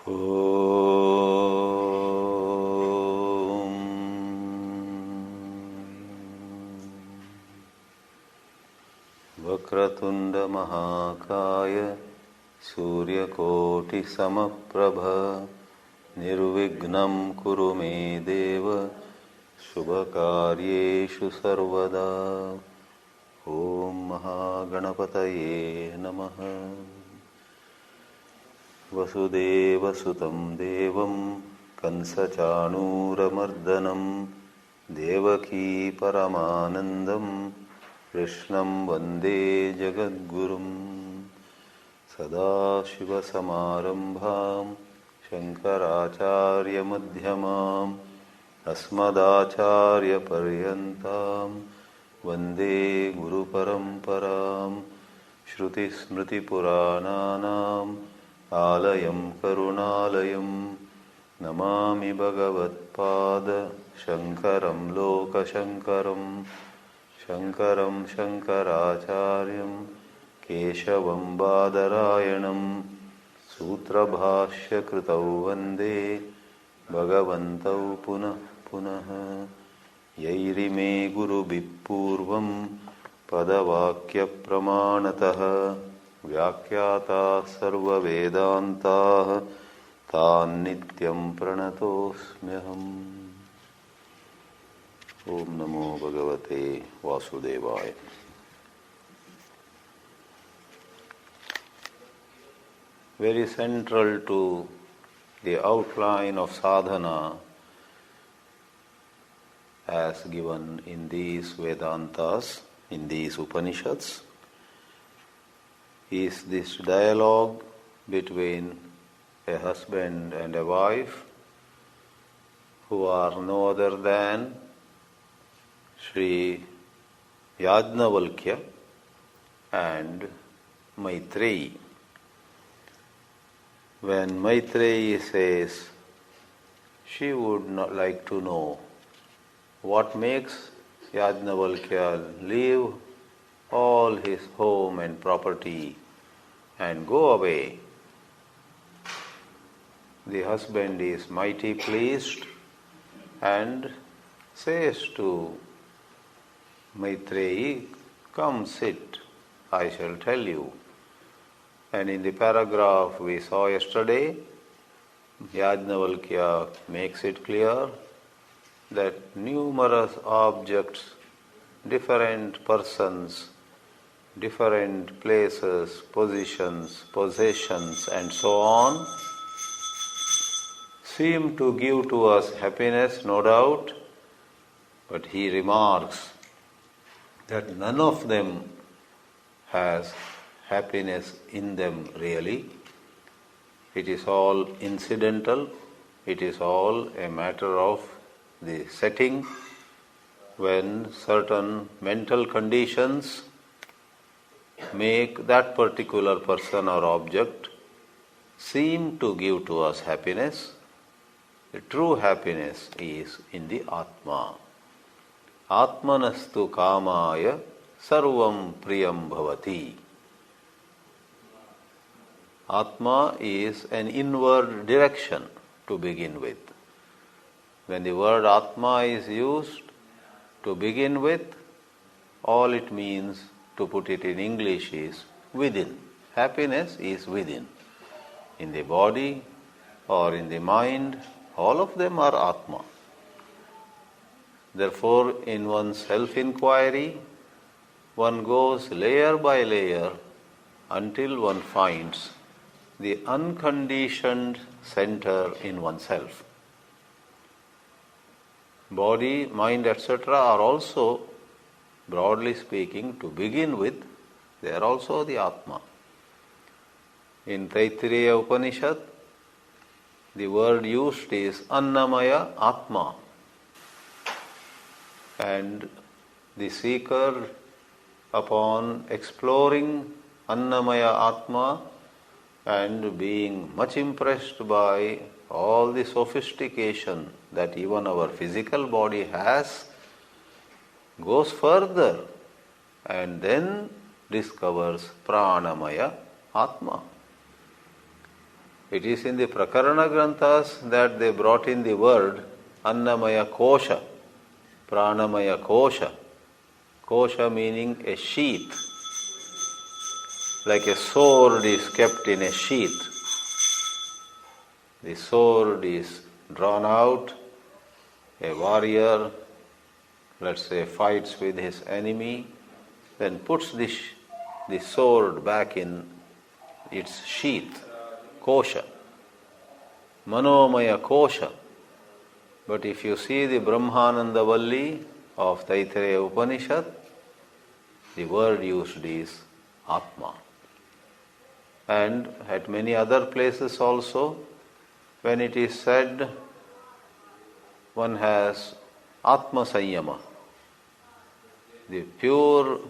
ॐ वक्रतुण्डमहाकाय सूर्यकोटिसमप्रभ निर्विघ्नं कुरु मे देव शुभकार्येषु सर्वदा। ॐ महागणपतये नमः। वसुदेवसुतं देवं कंसचाणूरमर्दनं देवकी परमानन्दं कृष्णं वन्दे जगद्गुरुं। सदाशिवसमारम्भां शङ्कराचार्यमध्यमाम् अस्मदाचार्यपर्यन्तां वन्दे गुरुपरम्परां। श्रुतिस्मृतिपुराणानाम् आलयं करुणालयं नमामि भगवत्पाद शङ्करं लोकशङ्करं। शङ्करं शङ्कराचार्यं केशवं बादरायणं सूत्रभाष्यकृतौ वन्दे भगवन्तौ पुनः पुनः। यैरिमे गुरुभिः पूर्वं पदवाक्यप्रमाणतः व्याख्याताः सर्ववेदान्ताः तान् नित्यं प्रणतोऽस्म्यहम्। ॐ नमो भगवते वासुदेवाय। Very central to the outline of sadhana as given in these Vedantas, in these Upanishads, is this dialogue between a husband and a wife who are no other than Sri Yajnavalkya and Maitreyi. When Maitreyi says she would not like to know what makes Yajnavalkya leave all his home and property and go away, the husband is mighty pleased and says to Maitreyi, "Come sit, I shall tell you." And in the paragraph we saw yesterday, Yajnavalkya makes it clear that numerous objects, different persons, different places, positions, possessions, and so on, seem to give to us happiness, no doubt, but he remarks that none of them has happiness in them really. It is all incidental, it is all a matter of the setting when certain mental conditions make that particular person or object seem to give to us happiness. The true happiness is in the Atma. Atmanastu kamaya sarvam priyam bhavati. Atma is an inward direction to begin with. When the word Atma is used to begin with, all it means, to put it in English, is within. Happiness is within. In the body or in the mind, all of them are Atma. Therefore, in one's self-inquiry, one goes layer by layer until one finds the unconditioned center in oneself. Body, mind, etc. are also, broadly speaking, to begin with, they are also the Atma. In Taittiriya Upanishad, the word used is Annamaya Atma. And the seeker, upon exploring Annamaya Atma and being much impressed by all the sophistication that even our physical body has, goes further and then discovers Pranamaya Atma. It is in the Prakarana Granthas that they brought in the word Annamaya Kosha, Pranamaya Kosha. Kosha meaning a sheath, like a sword is kept in a sheath. The sword is drawn out, a warrior, let's say, fights with his enemy, then puts the sword back in its sheath, Kosha, Manomaya Kosha. But if you see the Brahmananda Valli of Taittiriya Upanishad, the word used is Atma. And at many other places also, when it is said one has Atma Sanyama, the pure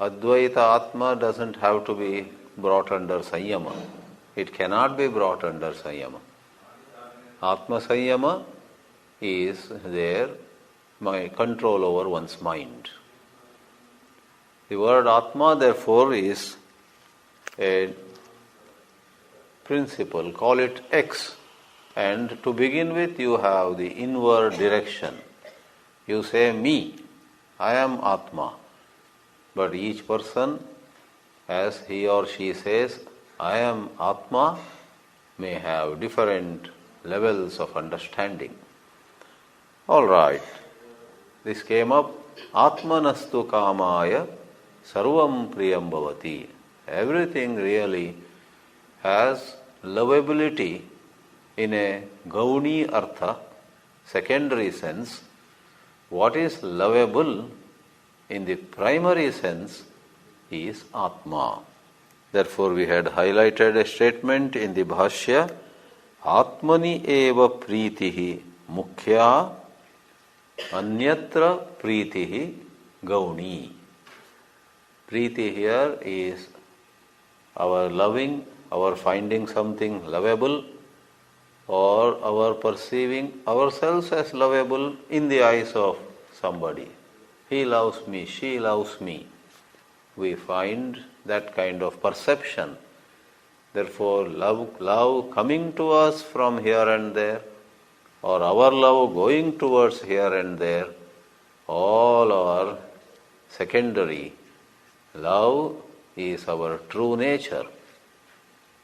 Advaita Atma doesn't have to be brought under Sanyama. It cannot be brought under Sanyama. Atma Sanyama is there, my control over one's mind. The word Atma, therefore, is a principle, call it X. And to begin with, you have the inward direction. You say, me, I am Atma. But each person, as he or she says, I am Atma, may have different levels of understanding. All right, this came up. Atmanastu kamaya sarvam priyam bhavati. Everything really has lovability in a gauni artha, secondary sense. What is lovable in the primary sense is Atma. Therefore, we had highlighted a statement in the Bhashya, Atmani eva pritihi mukhya anyatra pritihi gauni. Priti here is our loving, our finding something lovable, or our perceiving ourselves as lovable in the eyes of somebody. He loves me, she loves me. We find that kind of perception. Therefore, love coming to us from here and there, or our love going towards here and there, all are secondary. Love is our true nature.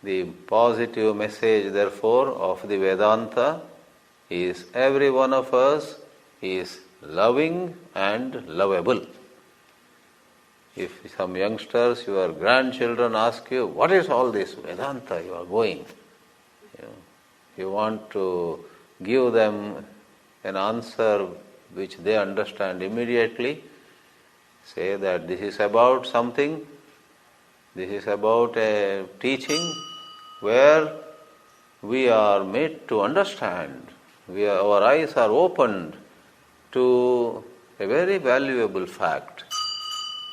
The positive message, therefore, of the Vedanta is every one of us is loving and lovable. If some youngsters, your grandchildren ask you, what is all this Vedanta you are going? You want to give them an answer which they understand immediately. Say that this is about something, this is about a teaching where we are made to understand. Our eyes are opened to a very valuable fact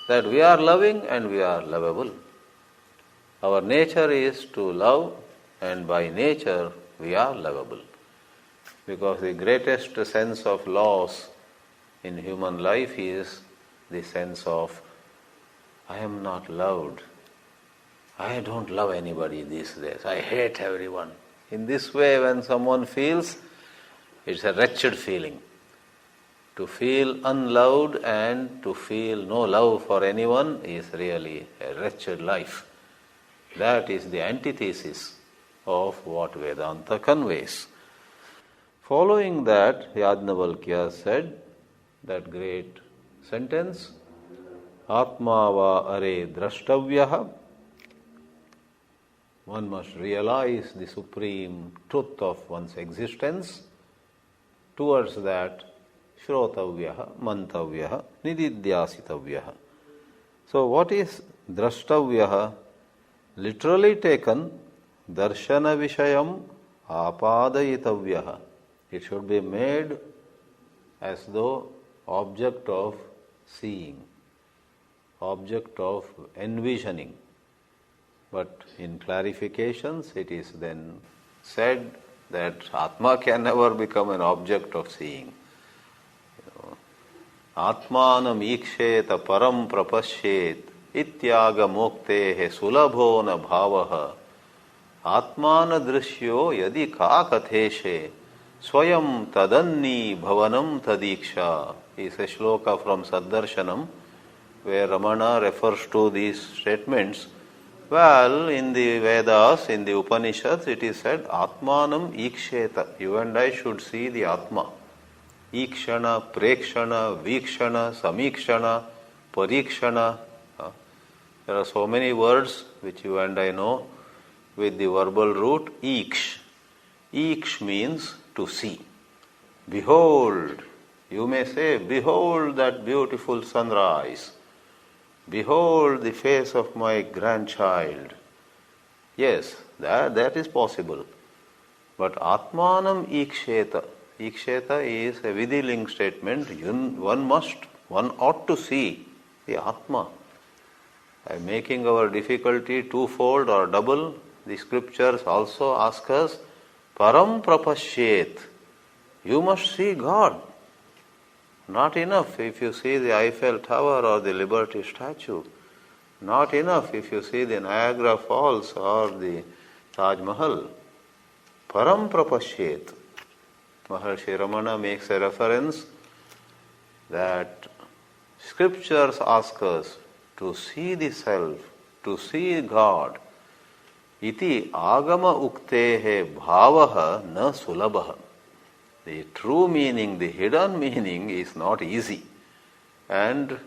that we are loving and we are lovable. Our nature is to love, and by nature we are lovable. Because the greatest sense of loss in human life is the sense of, I am not loved. I don't love anybody these days. I hate everyone. In this way, when someone feels, it's a wretched feeling. To feel unloved and to feel no love for anyone is really a wretched life. That is the antithesis of what Vedanta conveys. Following that, Yajnavalkya said that great sentence, Atma va are drashtavyaha. One must realize the supreme truth of one's existence. Towards that, Shrotavyaha, Mantavyaha, Nididhyasitavyaha. So what is drashtavyaha? Literally taken, darshana vishayam apadayitavyaha. It should be made as though object of seeing, object of envisioning. But in clarifications, it is then said that Atma can never become an object of seeing. Atmanam iksheta param prapashyet ityaga moktehe sulabho na bhavaha आत्मान दृश्यो यदि का कथेशे स्वयं तदन्नी भवनम तदीक्षा is a shloka from Saddarshanam where Ramana refers to these statements. Well, in the Vedas, in the Upanishads, it is said Atmanam Iksheta. You and I should see the Atma. Ikshana, Prekshana, Vikshana, Samikshana, Parikshana. There are so many words which you and I know with the verbal root Iksh. Iksh means to see. Behold. You may say, behold that beautiful sunrise. Behold the face of my grandchild. Yes, that is possible. But Atmanam Iksheta. Iksheta is a Vidiling statement. One ought to see the Atma. By making our difficulty twofold or double, the scriptures also ask us, Param Prapashyet. You must see God. Not enough if you see the Eiffel Tower or the Liberty Statue. Not enough if you see the Niagara Falls or the Taj Mahal. Param Prapashyet. Maharshi Ramana makes a reference that scriptures ask us to see the self, to see God. Iti agama uktehe bhavaha na sulabha. The true meaning, the hidden meaning is not easy. And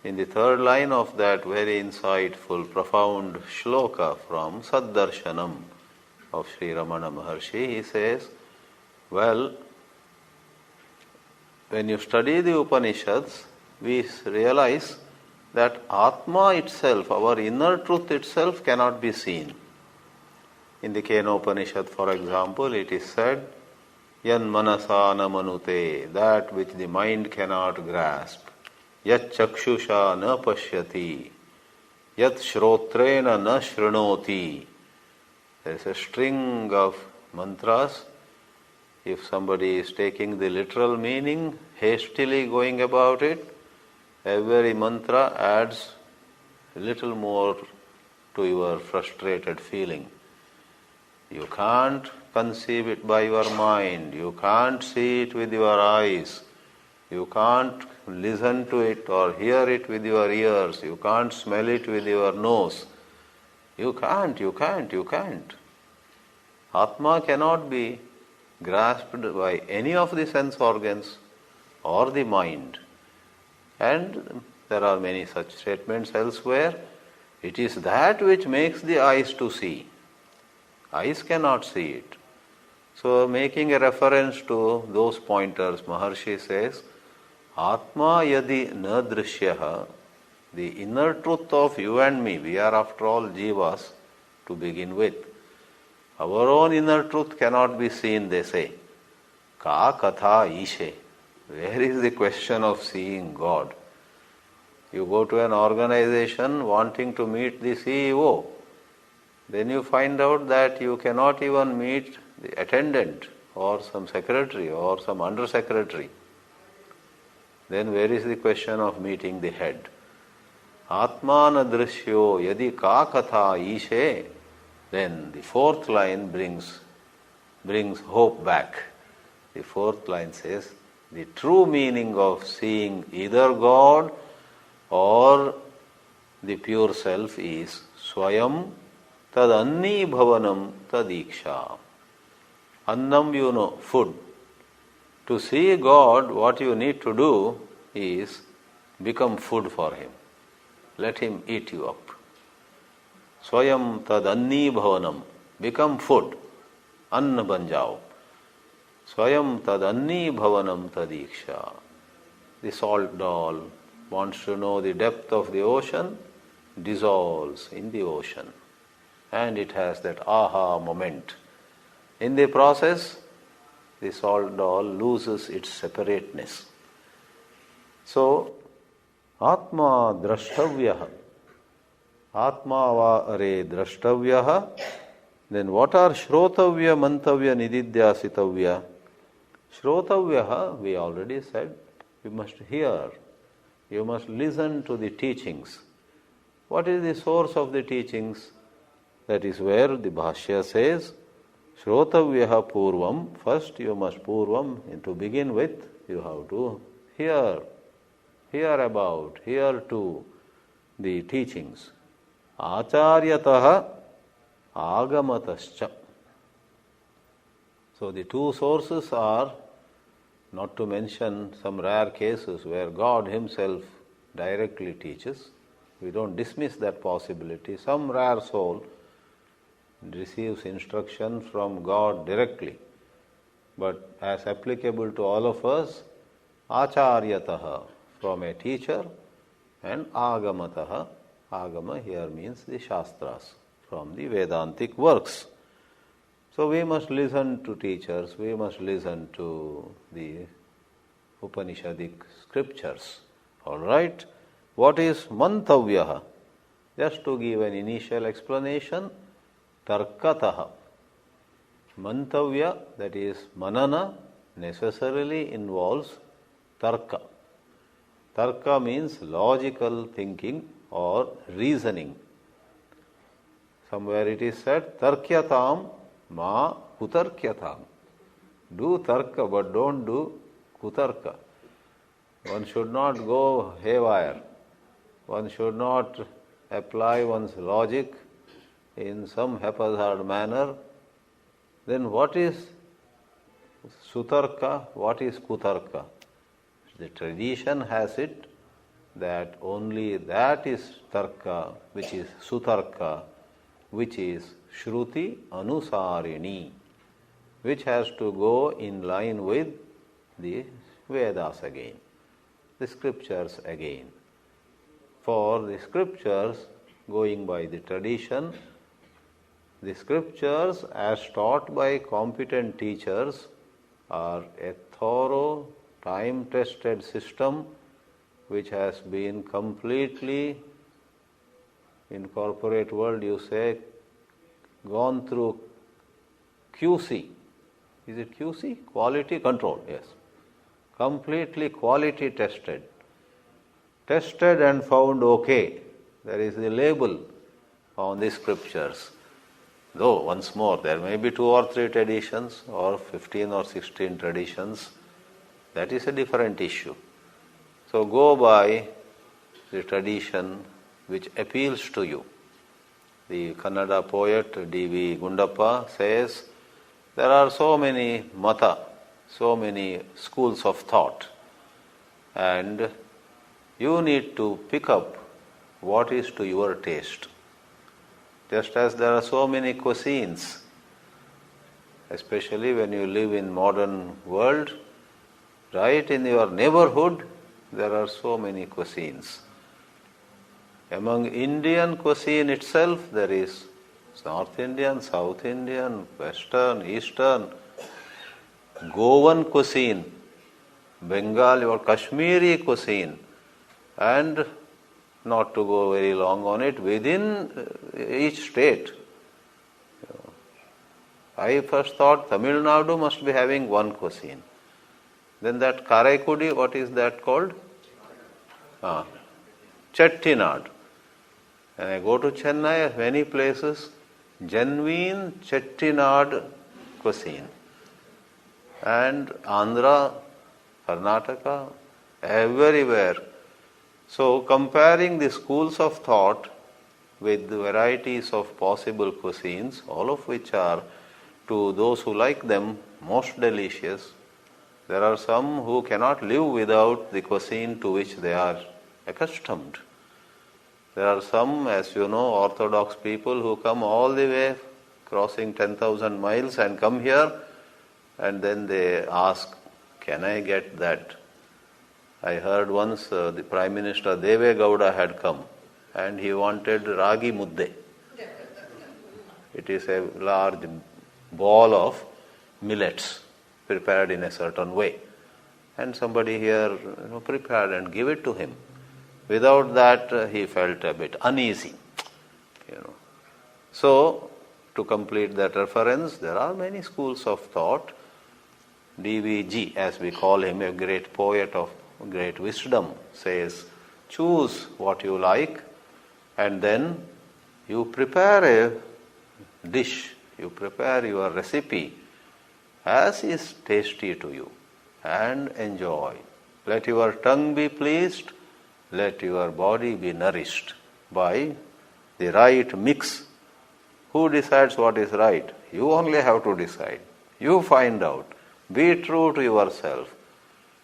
in the third line of that very insightful, profound shloka from Saddarshanam of Sri Ramana Maharshi, he says, well, when you study the Upanishads, we realize that Atma itself, our inner truth itself, cannot be seen. In the Kena Upanishad, for example, it is said, Yan manasa na manute, that which the mind cannot grasp. Yat chakshusha na pashyati. Yat shrotrena na shrunoti. There is a string of mantras. If somebody is taking the literal meaning, hastily going about it, every mantra adds a little more to your frustrated feeling. You can't conceive it by your mind. You can't see it with your eyes. You can't listen to it or hear it with your ears. You can't smell it with your nose. You can't. Atma cannot be grasped by any of the sense organs or the mind. And there are many such statements elsewhere. It is that which makes the eyes to see. Eyes cannot see it. So, making a reference to those pointers, Maharshi says, Atma yadi na drishyaha, the inner truth of you and me, we are after all jivas to begin with. Our own inner truth cannot be seen, they say. Ka katha ishe. Where is the question of seeing God? You go to an organization wanting to meet the CEO. Then you find out that you cannot even meet the attendant or some secretary or some undersecretary. Then where is the question of meeting the head? Atmana drishyo yadi ka katha ishe. Then the fourth line brings hope back. The fourth line says, the true meaning of seeing either God or the pure self is Swayam tad anni bhavanam tadiksha. Annam, you know, food. To see God, what you need to do is become food for Him. Let Him eat you up. Swayam tad anni bhavanam. Become food. Anna ban jao. Swayam tad anni bhavanam tadiksha. The salt doll wants to know the depth of the ocean, dissolves in the ocean. And it has that aha moment. In the process, the salt doll loses its separateness. So, Atma drashtavyaha. Atma va are drashtavyaha. Then what are shrotavya, mantavya, nididhyasitavya? Shrotavyaha, we already said, you must hear. You must listen to the teachings. What is the source of the teachings? That is where the Bhashya says, Shrotavyaha Purvam, first you must Purvam, and to begin with, you have to hear about, hear to the teachings. Acharyataha Agamatascha. So the two sources are, not to mention some rare cases where God Himself directly teaches. We don't dismiss that possibility. Some rare soul receives instruction from God directly. But as applicable to all of us, Acharyataha, from a teacher, and Agamataha, Agama here means the Shastras, from the Vedantic works. So we must listen to teachers, we must listen to the Upanishadic scriptures. Alright? What is Mantavyaha? Just to give an initial explanation, Tarkataha. Mantavya, that is Manana, necessarily involves Tarka. Tarka means logical thinking or reasoning. Somewhere it is said, Tarkyatam ma kutarkyatam. Do tarka, but don't do kutarka. One should not go haywire. One should not apply one's logic in some haphazard manner. Then what is sutarka? What is kutarka? The tradition has it that only that is tarka, which is sutarka, which is Shruti Anusarini, which has to go in line with the Vedas again, the scriptures again. For the scriptures, going by the tradition, the scriptures as taught by competent teachers are a thorough, time-tested system which has been completely, in corporate world you say, gone through QC. Is it QC? Quality control, yes. Completely quality tested. Tested and found okay. There is the label on the scriptures. Though, once more, there may be 2 or 3 traditions or 15 or 16 traditions. That is a different issue. So go by the tradition which appeals to you. The Kannada poet D.V. Gundappa says, there are so many mata, so many schools of thought, and you need to pick up what is to your taste. Just as there are so many cuisines, especially when you live in modern world, right in your neighborhood, there are so many cuisines. Among Indian cuisine itself, there is North Indian, South Indian, Western, Eastern, Goan cuisine, Bengali or Kashmiri cuisine, and not to go very long on it, within each state. I first thought Tamil Nadu must be having one cuisine. Then that Karaikudi, what is that called? Chettinad. When I go to Chennai, many places, genuine Chettinad cuisine. And Andhra, Karnataka, everywhere. So comparing the schools of thought with the varieties of possible cuisines, all of which are, to those who like them, most delicious. There are some who cannot live without the cuisine to which they are accustomed. There are some, as you know, Orthodox people who come all the way, crossing 10,000 miles and come here, and then they ask, can I get that? I heard once the Prime Minister Deve Gowda had come and he wanted ragi mudde. It is a large ball of millets prepared in a certain way. And somebody here prepared and give it to him. Without that, he felt a bit uneasy. So, to complete that reference, there are many schools of thought. DVG, as we call him, a great poet of great wisdom, says, choose what you like and then you prepare a dish, you prepare your recipe as is tasty to you and enjoy. Let your tongue be pleased, let your body be nourished by the right mix. Who decides what is right? You only have to decide. You find out. Be true to yourself.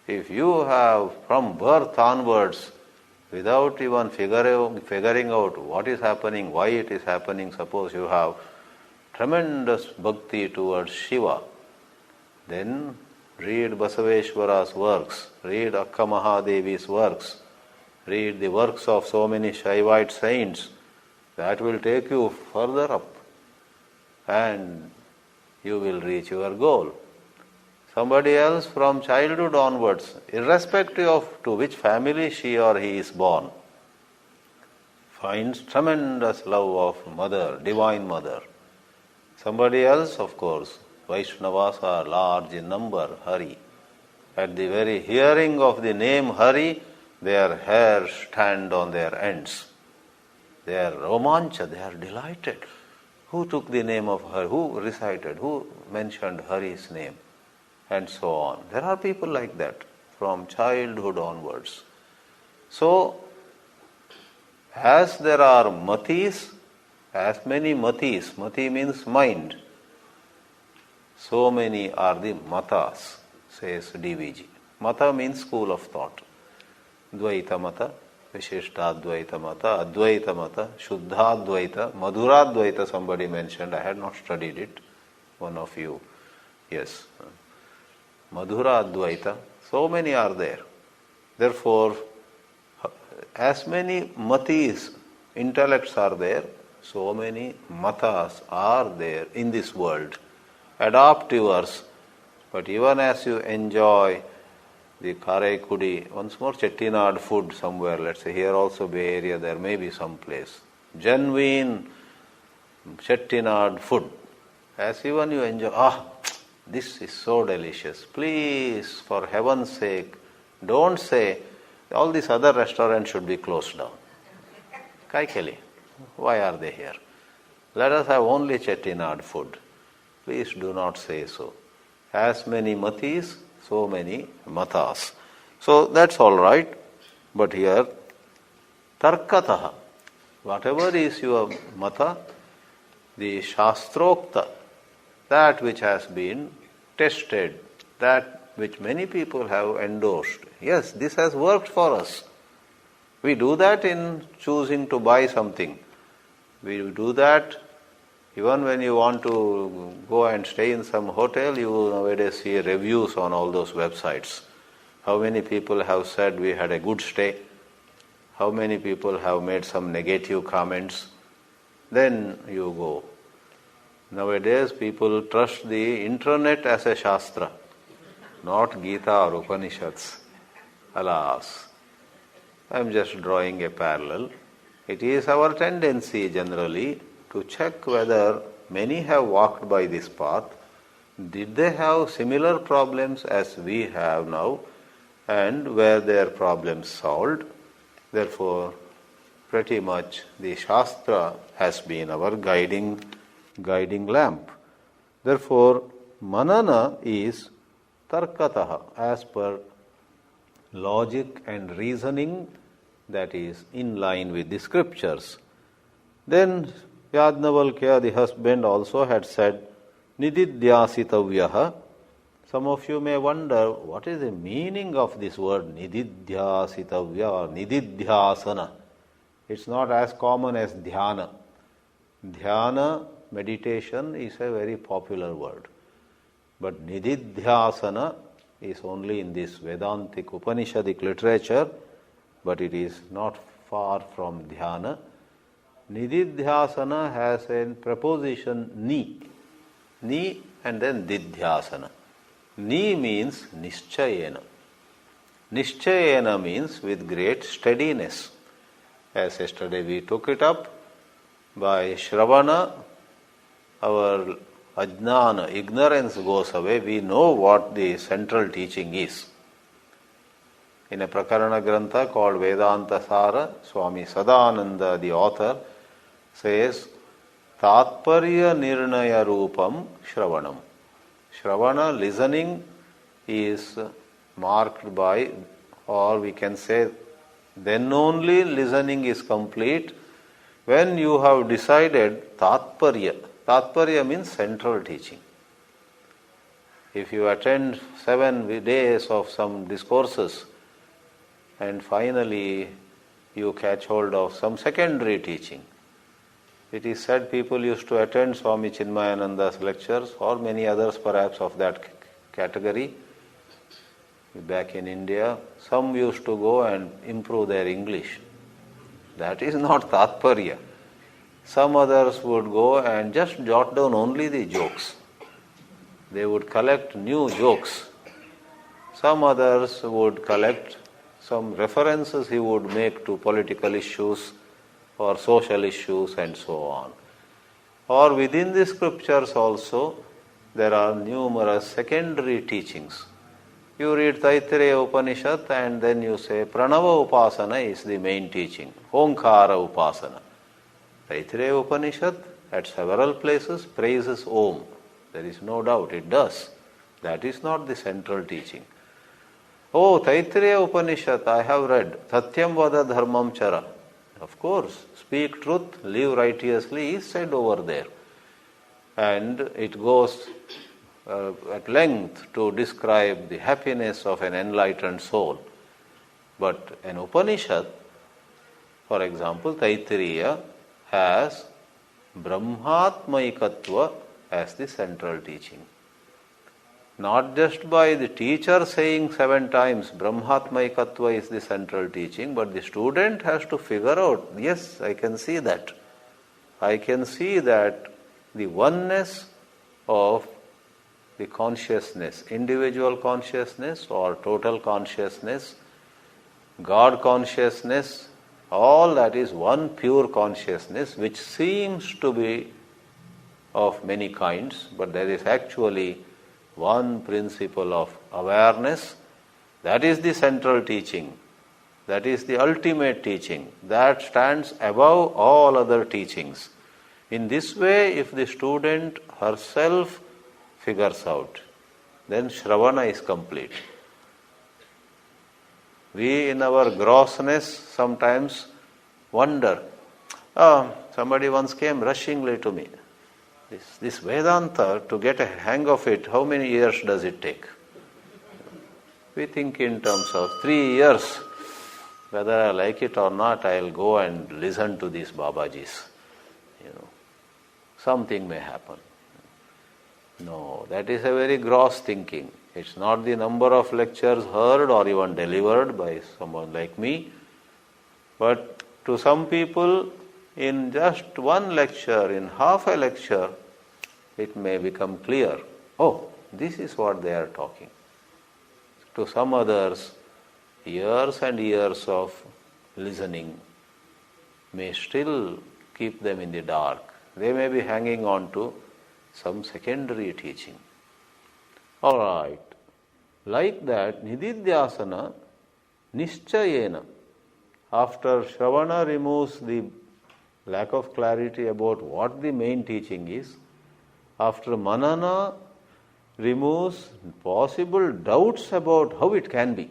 If you have from birth onwards, without even figuring out what is happening, why it is happening, suppose you have tremendous bhakti towards Shiva, then read Basaveshwara's works, read Akka Mahadevi's works, read the works of so many Shaivite saints. That will take you further up and you will reach your goal. Somebody else from childhood onwards, irrespective of to which family she or he is born, finds tremendous love of Mother, Divine Mother. Somebody else, of course, Vaishnavas are large in number, Hari. At the very hearing of the name Hari, their hair stand on their ends. They are romancha, they are delighted. Who took the name of Hari? Who recited? Who mentioned Hari's name? And so on. There are people like that from childhood onwards. So, as there are matis, as many matis, mati means mind, so many are the matas, says DVG. Mata means school of thought. Dvaita mata, Vishishtadvaita mata, Advaita mata, Shuddhadvaita, Madhuradvaita somebody mentioned, I had not studied it, one of you, yes. Madhura Advaita, so many are there. Therefore, as many matis, intellects are there, so many matas are there in this world. Adopt yours, but even as you enjoy the Karaikudi, once more Chettinad food somewhere, let's say here also Bay Area, there may be some place. Genuine Chettinad food. As even you enjoy, this is so delicious. Please, for heaven's sake, don't say all these other restaurants should be closed down. Kaikeli, why are they here? Let us have only Chettinad food. Please do not say so. As many matis, so many matas. So that's all right. But here, tarkataha, whatever is your mata, the shastrokta, that which has been tested, that which many people have endorsed. Yes, this has worked for us. We do that in choosing to buy something. We do that even when you want to go and stay in some hotel, you nowadays see reviews on all those websites. How many people have said we had a good stay? How many people have made some negative comments? Then you go. Nowadays people trust the internet as a shastra, not Gita or Upanishads. Alas, I am just drawing a parallel. It is our tendency generally to check whether many have walked by this path. Did they have similar problems as we have now, and were their problems solved? Therefore, pretty much the Shastra has been our guiding lamp. Therefore, manana is tarkataha, as per logic and reasoning that is in line with the scriptures. Then Yadnavalkya, the husband, also had said, Nididhyasitavyaha. Some of you may wonder, what is the meaning of this word Nididhyasitavya or Nididhyasana? It's not as common as dhyana. Dhyana, meditation, is a very popular word. But Nididhyasana is only in this Vedantic Upanishadic literature, but it is not far from dhyana. Nididhyasana has a preposition ni. Ni and then didhyasana. Ni means nischayena. Nischayena means with great steadiness. As yesterday we took it up, by Shravana, our ajnana, ignorance goes away. We know what the central teaching is. In a Prakarana Grantha called Vedanta Sara, Swami Sadananda, the author, says Tatparya Nirnaya Rupam Shravanam. Shravana, listening, is marked by, or we can say, then only listening is complete when you have decided Tatparya. Tatparya means central teaching. If you attend 7 days of some discourses and finally you catch hold of some secondary teaching, it is said people used to attend Swami Chinmayananda's lectures or many others perhaps of that category back in India. Some used to go and improve their English. That is not Tatparya. Some others would go and just jot down only the jokes. They would collect new jokes. Some others would collect some references he would make to political issues or social issues and so on. Or within the scriptures also, there are numerous secondary teachings. You read Taittiriya Upanishad and then you say Pranava Upasana is the main teaching, Omkara Upasana. Taittiriya Upanishad at several places praises Om. There is no doubt it does. That is not the central teaching. Oh, Taittiriya Upanishad I have read, Satyam Vada Dharmam Chara. Of course, speak truth, live righteously is said over there. And it goes at length to describe the happiness of an enlightened soul. But an Upanishad, for example, Taittiriya, has Brahmatmaikatva as the central teaching. Not just by the teacher saying 7 times Brahmatmaikatva is the central teaching, but the student has to figure out, yes, I can see that. I can see that the oneness of the consciousness, individual consciousness or total consciousness, God consciousness, all that is one pure consciousness which seems to be of many kinds, but there is actually one principle of awareness. That is the central teaching. That is the ultimate teaching. That stands above all other teachings. In this way, if the student herself figures out, then Shravana is complete. We in our grossness sometimes wonder. Somebody once came rushingly to me. This Vedanta, to get a hang of it, how many years does it take? We think in terms of 3 years. Whether I like it or not, I'll go and listen to these Babajis. Something may happen. No, that is a very gross thinking. It's not the number of lectures heard or even delivered by someone like me. But to some people, in just one lecture, in half a lecture, it may become clear. Oh, this is what they are talking. To some others, years and years of listening may still keep them in the dark. They may be hanging on to some secondary teaching. All right. Like that, Nididhyasana, Nischayena, after Shravana removes the lack of clarity about what the main teaching is, after Manana removes possible doubts about how it can be.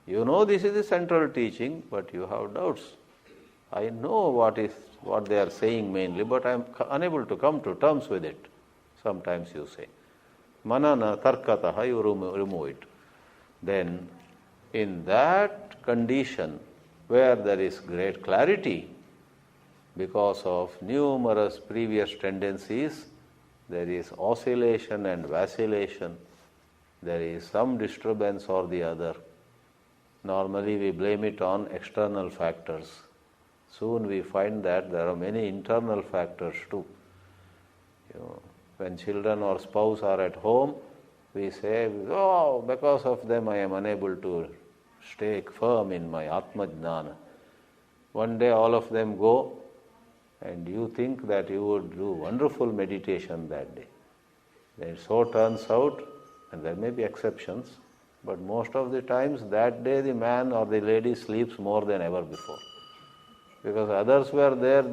You know this is the central teaching, but you have doubts. I know what they are saying mainly, but I am unable to come to terms with it. Sometimes you say. Manana, tarkataha, you remove it. Then, in that condition where there is great clarity, because of numerous previous tendencies, there is oscillation and vacillation, there is some disturbance or the other. Normally we blame it on external factors. Soon we find that there are many internal factors too. When children or spouse are at home, we say, oh, because of them I am unable to stay firm in my Atma Jnana. One day all of them go, and you think that you would do wonderful meditation that day. Then it so turns out, and there may be exceptions, but most of the times that day the man or the lady sleeps more than ever before. because others were there,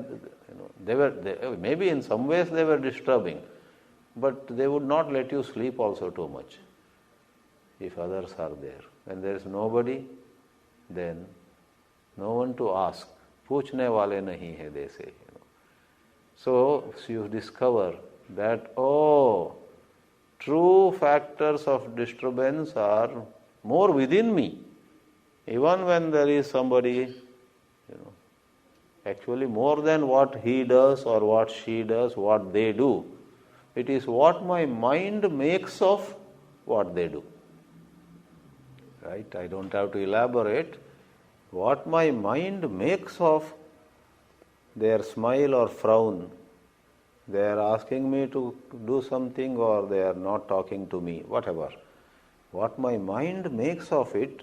maybe in some ways they were disturbing, but they would not let you sleep also too much if others are there. When there is nobody, then no one to ask. Puchne wale nahi hai, they say. So you discover that, true factors of disturbance are more within me. Even when there is somebody, actually more than what he does or what she does, what they do, it is what my mind makes of what they do. Right? I don't have to elaborate. What my mind makes of their smile or frown, they are asking me to do something or they are not talking to me, whatever. What my mind makes of it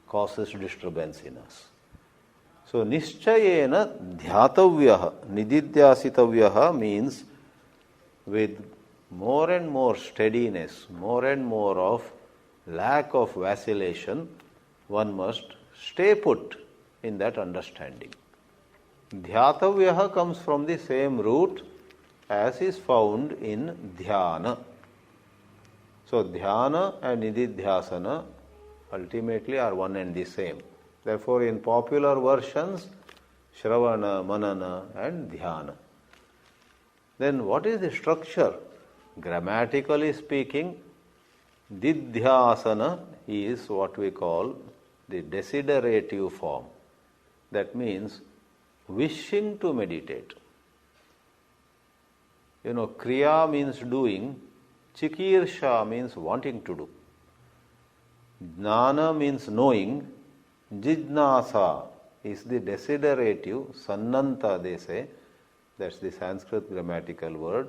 causes disturbance in us. So, nischayena dhyatavyaha, nididhyasitavyaha means with more and more steadiness, more and more of lack of vacillation, one must stay put in that understanding. Dhyatavyaha comes from the same root as is found in dhyana. So, dhyana and nididhyasana ultimately are one and the same. Therefore, in popular versions, Shravana, Manana and Dhyana. Then what is the structure? Grammatically speaking, Didhyasana is what we call the desiderative form. That means wishing to meditate. Kriya means doing, Chikirsha means wanting to do. Jnana means knowing, Jijnasa is the desiderative, Sannanta they say, that's the Sanskrit grammatical word.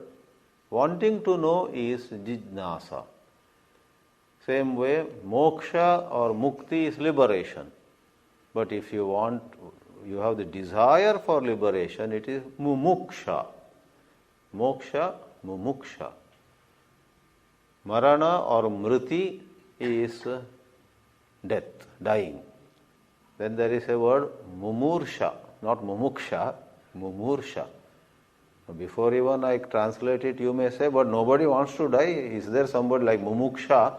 Wanting to know is Jijnasa. Same way, moksha or mukti is liberation. But if you have the desire for liberation, it is mumuksha. Moksha, mumuksha. Marana or mriti is death, dying. Then there is a word mumursha, not mumuksha, mumursha. Before even I translate it, you may say, but nobody wants to die. Is there somebody like mumuksha?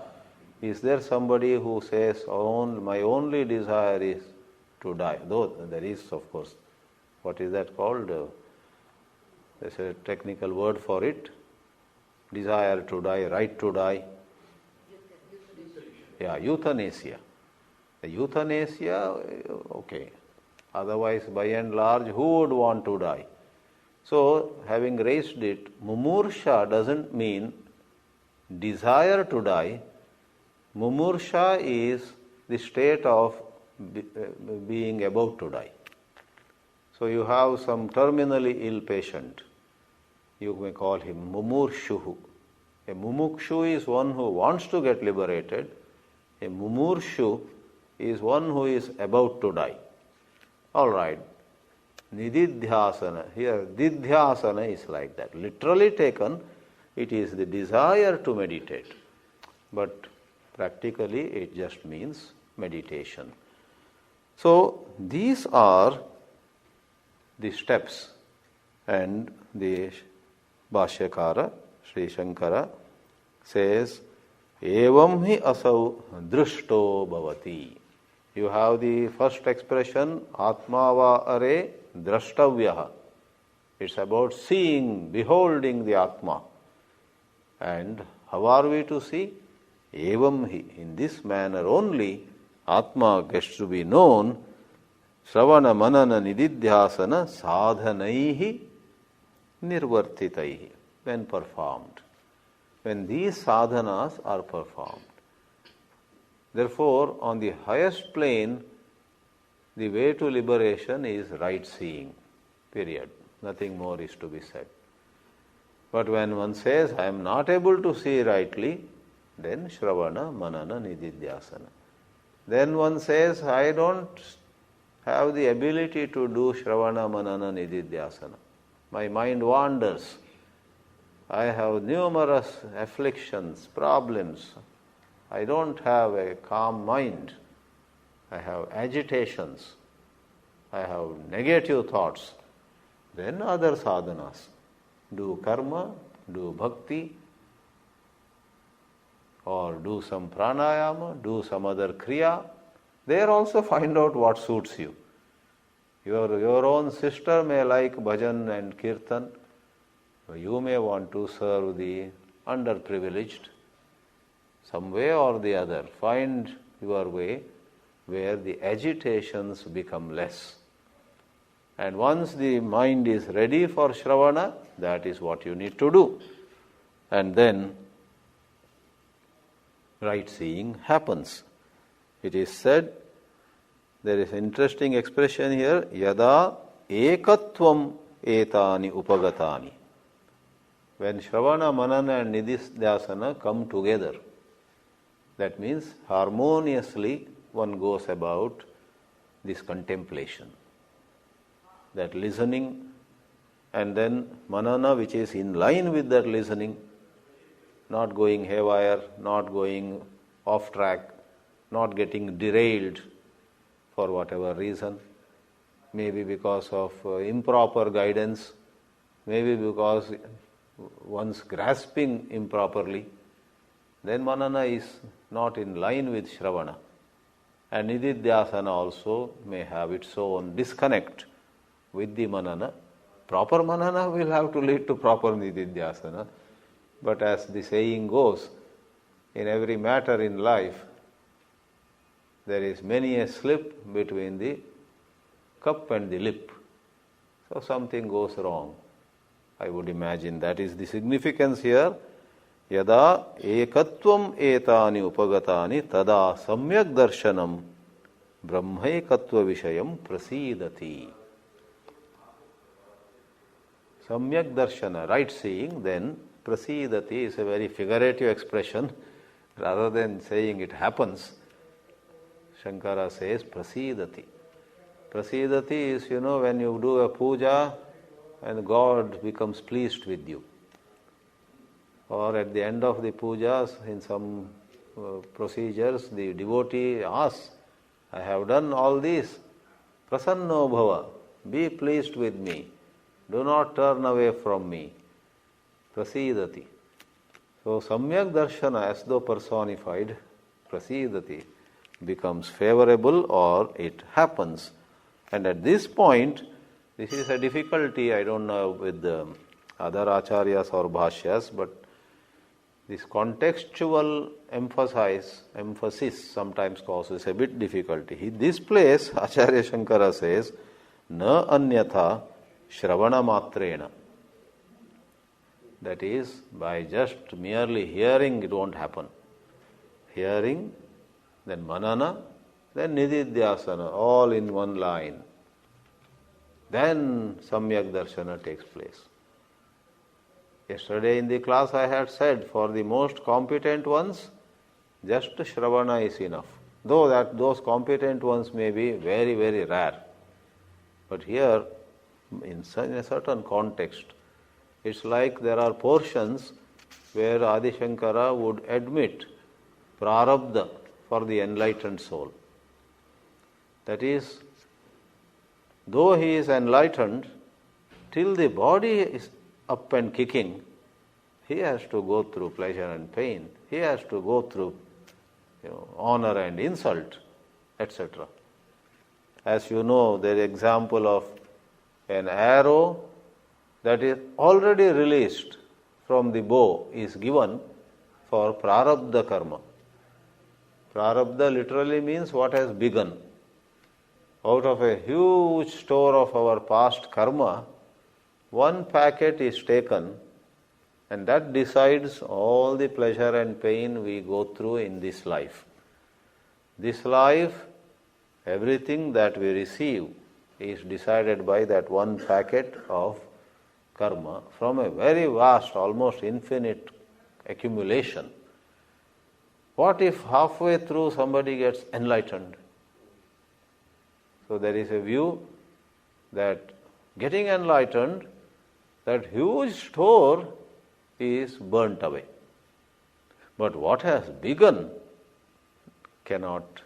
Is there somebody who says, my only desire is to die? Though there is, of course, what is that called? There's a technical word for it. Desire to die, right to die. Yeah, euthanasia. The euthanasia, okay. Otherwise, by and large, who would want to die? So, having raised it, mumursha doesn't mean desire to die. Mumursha is the state of being about to die. So, you have some terminally ill patient. You may call him mumurshuhu. A mumukshu is one who wants to get liberated. A mumurshu is one who is about to die. All right. Nididhyasana. Here, didhyasana is like that. Literally taken, it is the desire to meditate. But practically, it just means meditation. So, these are the steps, and the Bhashyakara, Sri Shankara, says, Evam hi asau drushto bhavati. You have the first expression, Atma va are drashtavyaha. It's about seeing, beholding the Atma. And how are we to see? Evam hi. In this manner only, Atma gets to be known. Shravana manana nididhyasana sadhanaihi nirvartitaihi. When performed. When these sadhanas are performed. Therefore, on the highest plane, the way to liberation is right seeing. Period. Nothing more is to be said. But when one says, I am not able to see rightly, then Shravana, Manana, Nididhyasana. Then one says, I don't have the ability to do Shravana, Manana, Nididhyasana. My mind wanders. I have numerous afflictions, problems. I don't have a calm mind. I have agitations. I have negative thoughts, then other sadhanas. Do karma, do bhakti, or do some pranayama, do some other kriya. There also find out what suits you. Your own sister may like bhajan and kirtan. You may want to serve the underprivileged. Some way or the other, find your way where the agitations become less. And once the mind is ready for Shravana, that is what you need to do. And then right seeing happens. It is said, there is an interesting expression here, yada ekatvam etani upagatani. When Shravana, Manana and Nididhyasana come together, that means harmoniously one goes about this contemplation. That listening and then Manana, which is in line with that listening, not going haywire, not going off track, not getting derailed for whatever reason, maybe because of improper guidance, maybe because one's grasping improperly, then Manana is not in line with Shravana. And Nididhyasana also may have its own disconnect with the Manana. Proper Manana will have to lead to proper Nididhyasana. But as the saying goes, in every matter in life, there is many a slip between the cup and the lip. So something goes wrong. I would imagine that is the significance here. Yada ekatvam etani upagatani tada samyak darshanam brahmaikatva vishayam prasidati. Samyak darshana, right seeing, then prasidati is a very figurative expression. Rather than saying it happens, Shankara says prasidati. Prasidati is, when you do a puja and God becomes pleased with you. Or at the end of the pujas, in some procedures, the devotee asks, I have done all this. Prasanno bhava, be pleased with me. Do not turn away from me. Prasidati. So samyak darshana, as though personified, prasidati, becomes favorable or it happens. And at this point, this is a difficulty, I don't know with the other acharyas or bhashyas, but this contextual emphasis sometimes causes a bit difficulty. This place, Acharya Shankara says, na anyatha shravana matrena. That is, by just merely hearing, it won't happen. Hearing, then manana, then nididhyasana, all in one line. Then samyak darshana takes place. Yesterday in the class I had said, for the most competent ones, just shravana is enough. Though that those competent ones may be very, very rare. But here, in a certain context, it's like there are portions where Adi Shankara would admit prarabdha for the enlightened soul. That is, though he is enlightened, till the body is up and kicking, he has to go through pleasure and pain. He has to go through honor and insult, etc. As you know, the example of an arrow that is already released from the bow is given for prarabdha karma. Prarabdha literally means what has begun. Out of a huge store of our past karma, one packet is taken, and that decides all the pleasure and pain we go through in this life. This life, everything that we receive is decided by that one packet of karma from a very vast, almost infinite accumulation. What if halfway through somebody gets enlightened? So there is a view that getting enlightened, that huge store is burnt away. But what has begun cannot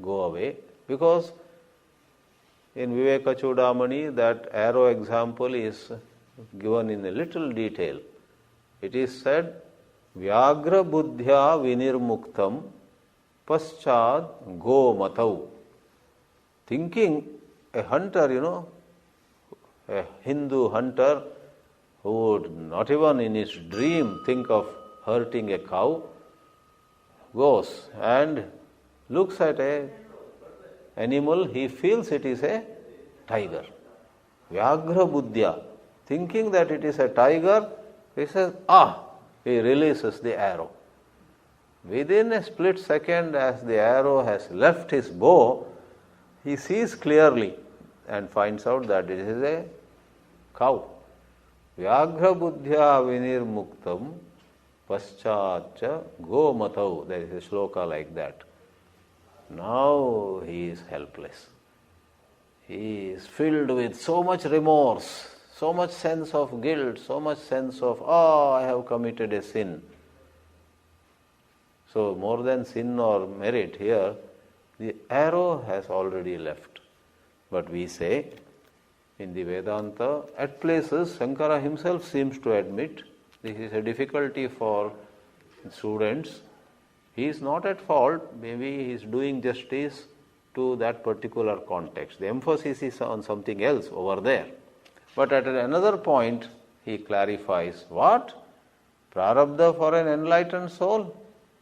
go away, because in Viveka Chudamani, that arrow example is given in a little detail. It is said, Vyagra buddhya vinirmuktam paschad go matau. Thinking, a hunter, a Hindu hunter who would not even in his dream think of hurting a cow, goes and looks at a animal, he feels it is a tiger. Vyagra buddhya, thinking that it is a tiger, he says, he releases the arrow. Within a split second, as the arrow has left his bow, he sees clearly and finds out that it is a cow. Vyagra buddhya vinirmuktam paschacha go matau. There is a shloka like that. Now he is helpless. He is filled with so much remorse, so much sense of guilt, so much sense of, I have committed a sin. So more than sin or merit here, the arrow has already left. But we say, in the Vedanta, at places, Shankara himself seems to admit this is a difficulty for students. He is not at fault, maybe he is doing justice to that particular context. The emphasis is on something else over there. But at another point, he clarifies, what? Prarabdha for an enlightened soul?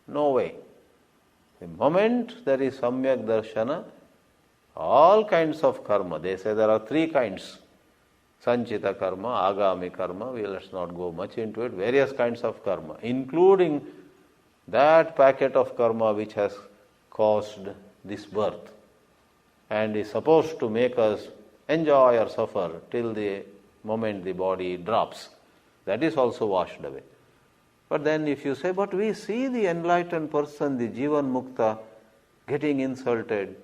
No way. The moment there is Samyak Darshana, all kinds of karma, they say there are three kinds. Sanchita karma, Agami karma, let's not go much into it, various kinds of karma, including that packet of karma which has caused this birth and is supposed to make us enjoy or suffer till the moment the body drops. That is also washed away. But then if you say, but we see the enlightened person, the Jivan Mukta, getting insulted,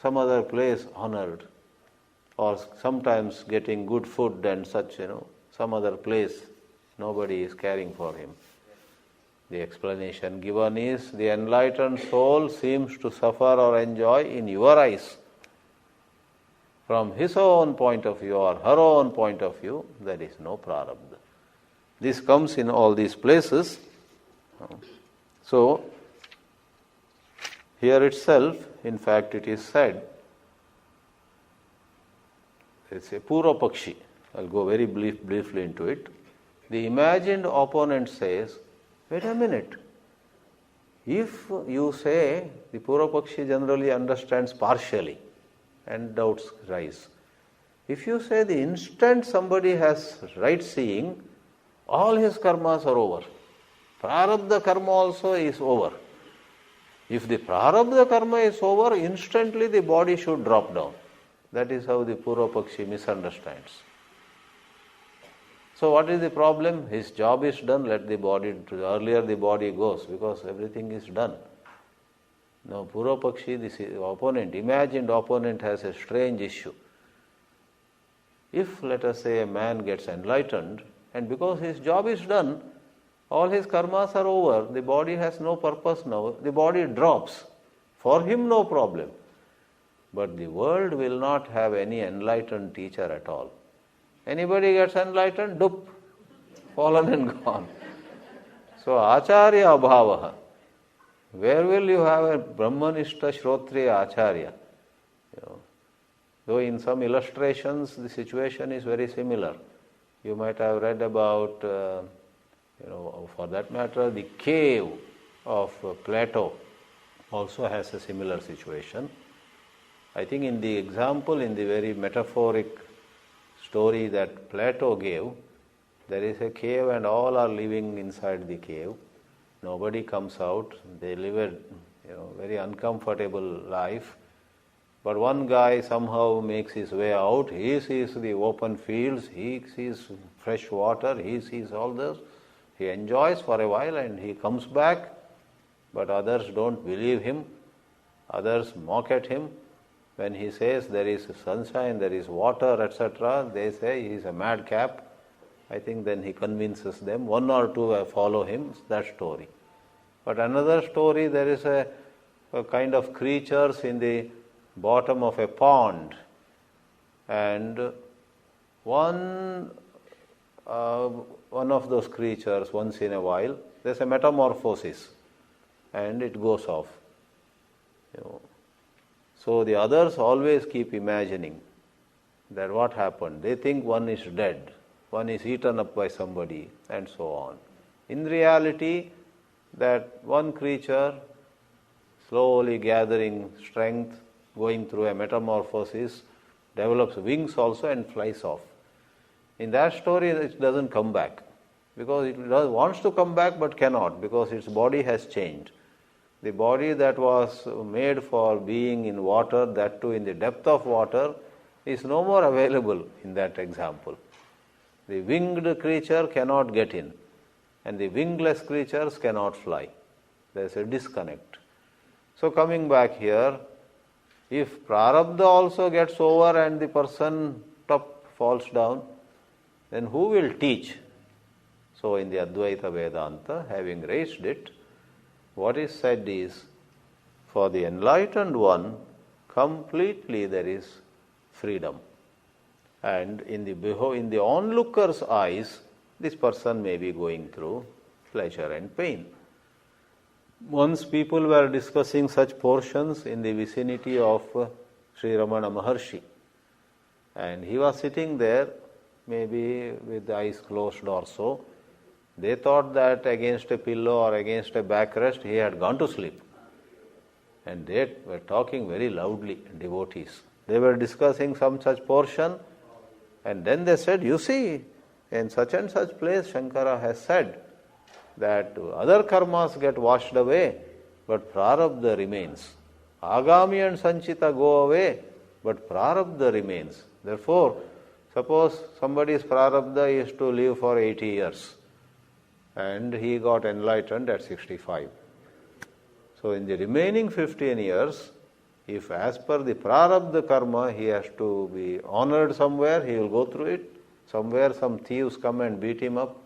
some other place honored, or sometimes getting good food and such, some other place nobody is caring for him. The explanation given is, the enlightened soul seems to suffer or enjoy in your eyes. From his own point of view or her own point of view, there is no prarabdha. This comes in all these places. So, here itself, in fact, it is said, it's a Purva Pakshi. I'll go very briefly into it. The imagined opponent says, wait a minute. If you say, the Purva Pakshi generally understands partially and doubts rise. If you say the instant somebody has right seeing, all his karmas are over. Prarabdha karma also is over. If the prarabdha karma is over, instantly the body should drop down. That is how the Purva Pakshi misunderstands. So what is the problem? His job is done, let the body, earlier the body goes, because everything is done. Now Purva Pakshi, the opponent, imagined opponent, has a strange issue. If, let us say, a man gets enlightened, and because his job is done, all his karmas are over, the body has no purpose now, the body drops. For him, no problem. But the world will not have any enlightened teacher at all. Anybody gets enlightened, dup, fallen and gone. So, acharya abhavaha. Where will you have a brahmanishta shrotriya acharya? Though in some illustrations the situation is very similar. You might have read about, for that matter, the cave of Plato also has a similar situation. I think in the example, in the very metaphoric story that Plato gave, there is a cave and all are living inside the cave. Nobody comes out. They live a very uncomfortable life. But one guy somehow makes his way out. He sees the open fields, he sees fresh water, he sees all this. He enjoys for a while and he comes back. But others don't believe him. Others mock at him. When he says there is sunshine, there is water, etc., they say he is a madcap. I think then he convinces them. One or two follow him, that story. But another story, there is a kind of creatures in the bottom of a pond and one of those creatures, once in a while, there's a metamorphosis and it goes off. So the others always keep imagining that what happened. They think one is dead, one is eaten up by somebody, and so on. In reality, that one creature, slowly gathering strength, going through a metamorphosis, develops wings also and flies off. In that story, it doesn't come back, because it wants to come back but cannot, because its body has changed. The body that was made for being in water, that too in the depth of water, is no more available in that example. The winged creature cannot get in, and the wingless creatures cannot fly. There is a disconnect. So coming back here, if prarabdha also gets over and the person falls down, then who will teach? So in the Advaita Vedanta, having raised it, what is said is, for the enlightened one, completely there is freedom. And in the onlooker's eyes, this person may be going through pleasure and pain. Once people were discussing such portions in the vicinity of Sri Ramana Maharshi, and he was sitting there, maybe with the eyes closed or so. They thought that against a pillow or against a backrest he had gone to sleep. And they were talking very loudly, devotees. They were discussing some such portion, and then they said, you see, in such and such place Shankara has said that other karmas get washed away, but prarabdha remains. Agami and sanchita go away, but prarabdha remains. Therefore, suppose somebody's prarabdha is to live for 80 years, and he got enlightened at 65. So in the remaining 15 years, if as per the prarabdha karma he has to be honored somewhere, he will go through it. Somewhere some thieves come and beat him up,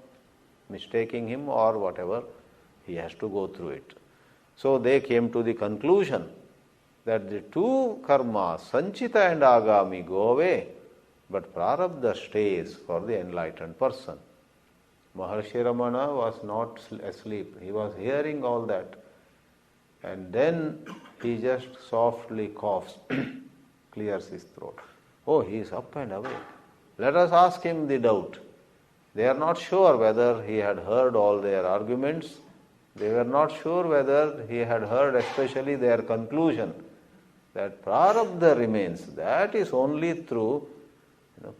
mistaking him or whatever, he has to go through it. So they came to the conclusion that the two karmas, sanchita and agami, go away, but prarabdha stays for the enlightened person. Maharshi Ramana was not asleep. He was hearing all that. And then he just softly coughs, clears his throat. Oh, he is up and away. Let us ask him the doubt. They are not sure whether he had heard all their arguments. They were not sure whether he had heard especially their conclusion that prarabdha remains. That is only through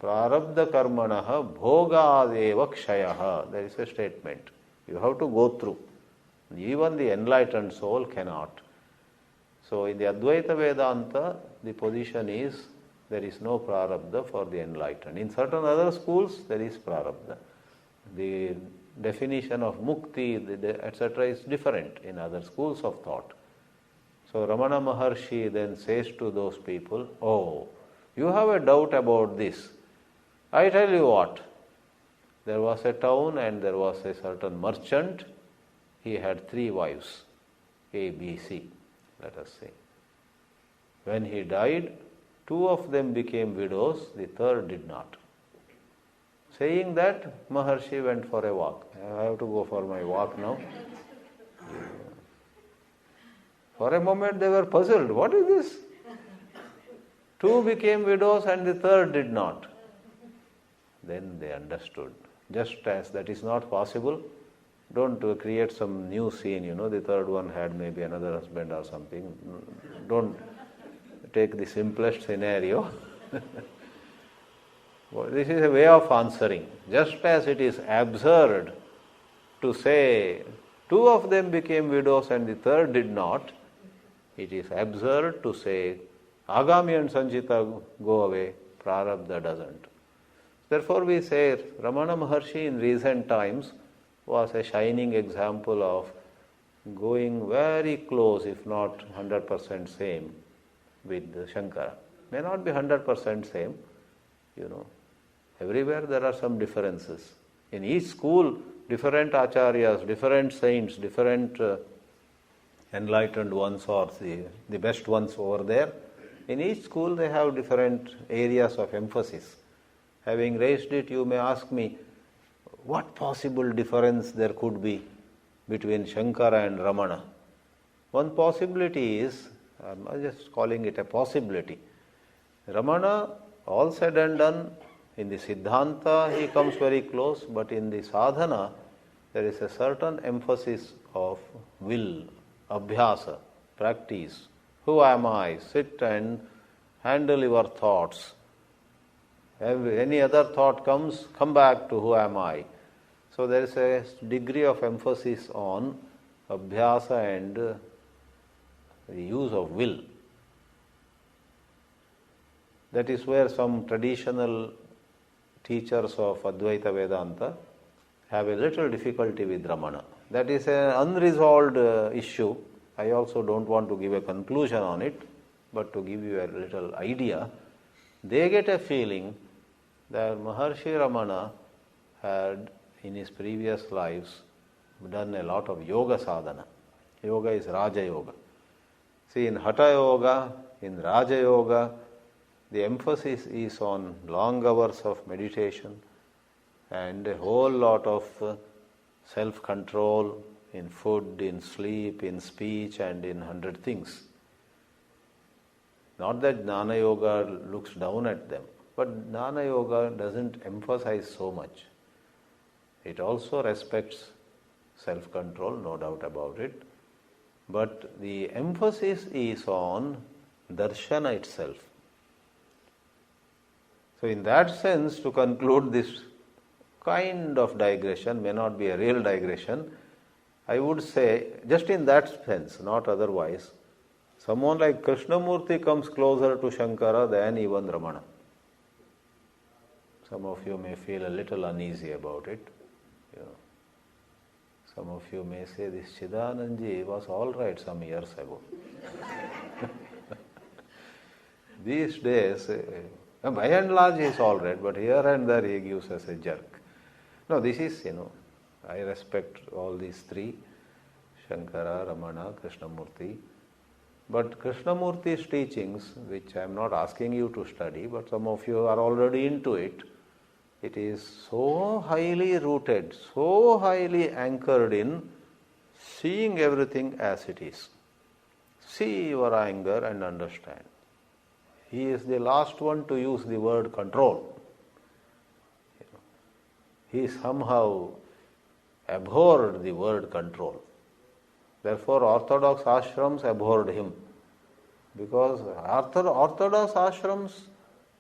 prarabdha karmanaha bhogadeva kshayaha. There is a statement. You have to go through. Even the enlightened soul cannot. So in the Advaita Vedanta, the position is there is no prarabdha for the enlightened. In certain other schools, there is prarabdha. The definition of mukti, etc. is different in other schools of thought. So Ramana Maharshi then says to those people, oh, you have a doubt about this. I tell you what, there was a town and there was a certain merchant. He had 3 wives, A, B, C, let us say. When he died, 2 of them became widows, the 3rd did not. Saying that, Maharshi went for a walk. I have to go for my walk now. For a moment they were puzzled. What is this? 2 became widows and the 3rd did not. Then they understood. Just as that is not possible, don't create some new scene, the 3rd one had maybe another husband or something. Don't take the simplest scenario. Well, this is a way of answering. Just as it is absurd to say 2 of them became widows and the 3rd did not, it is absurd to say agami and sanchita go away, prarabdha doesn't. Therefore we say Ramana Maharshi in recent times was a shining example of going very close, if not 100% same, with Shankara. May not be 100% same, Everywhere there are some differences. In each school, different acharyas, different saints, different enlightened ones or the best ones over there. In each school they have different areas of emphasis. Having raised it, you may ask me, what possible difference there could be between Shankara and Ramana? One possibility is, I'm just calling it a possibility, Ramana, all said and done, in the Siddhanta he comes very close, but in the sadhana there is a certain emphasis of will, abhyasa, practice. Who am I? Sit and handle your thoughts. Any other thought comes, come back to who am I. So there is a degree of emphasis on abhyasa and the use of will. That is where some traditional teachers of Advaita Vedanta have a little difficulty with Ramana. That is an unresolved issue. I also don't want to give a conclusion on it, but to give you a little idea, they get a feeling that Maharshi Ramana had in his previous lives done a lot of yoga sadhana. Yoga is Raja Yoga. See, in Hatha Yoga, in Raja Yoga, the emphasis is on long hours of meditation and a whole lot of self-control in food, in sleep, in speech, and in 100 things. Not that Jnana Yoga looks down at them, but Jnana Yoga doesn't emphasize so much. It also respects self-control, no doubt about it, but the emphasis is on darshana itself. So in that sense, to conclude this kind of digression, may not be a real digression, I would say, just in that sense, not otherwise, someone like Krishnamurti comes closer to Shankara than even Ramana. Some of you may feel a little uneasy about it. Some of you may say, this Chidananji was all right some years ago. These days, by and large he is all right, but here and there he gives us a jerk. No, this is, I respect all these three, Shankara, Ramana, Krishnamurti. But Krishnamurti's teachings, which I am not asking you to study, but some of you are already into it, it is so highly rooted, so highly anchored in seeing everything as it is. See your anger and understand. He is the last one to use the word control. He somehow abhorred the word control. Therefore, orthodox ashrams abhorred him, because orthodox ashrams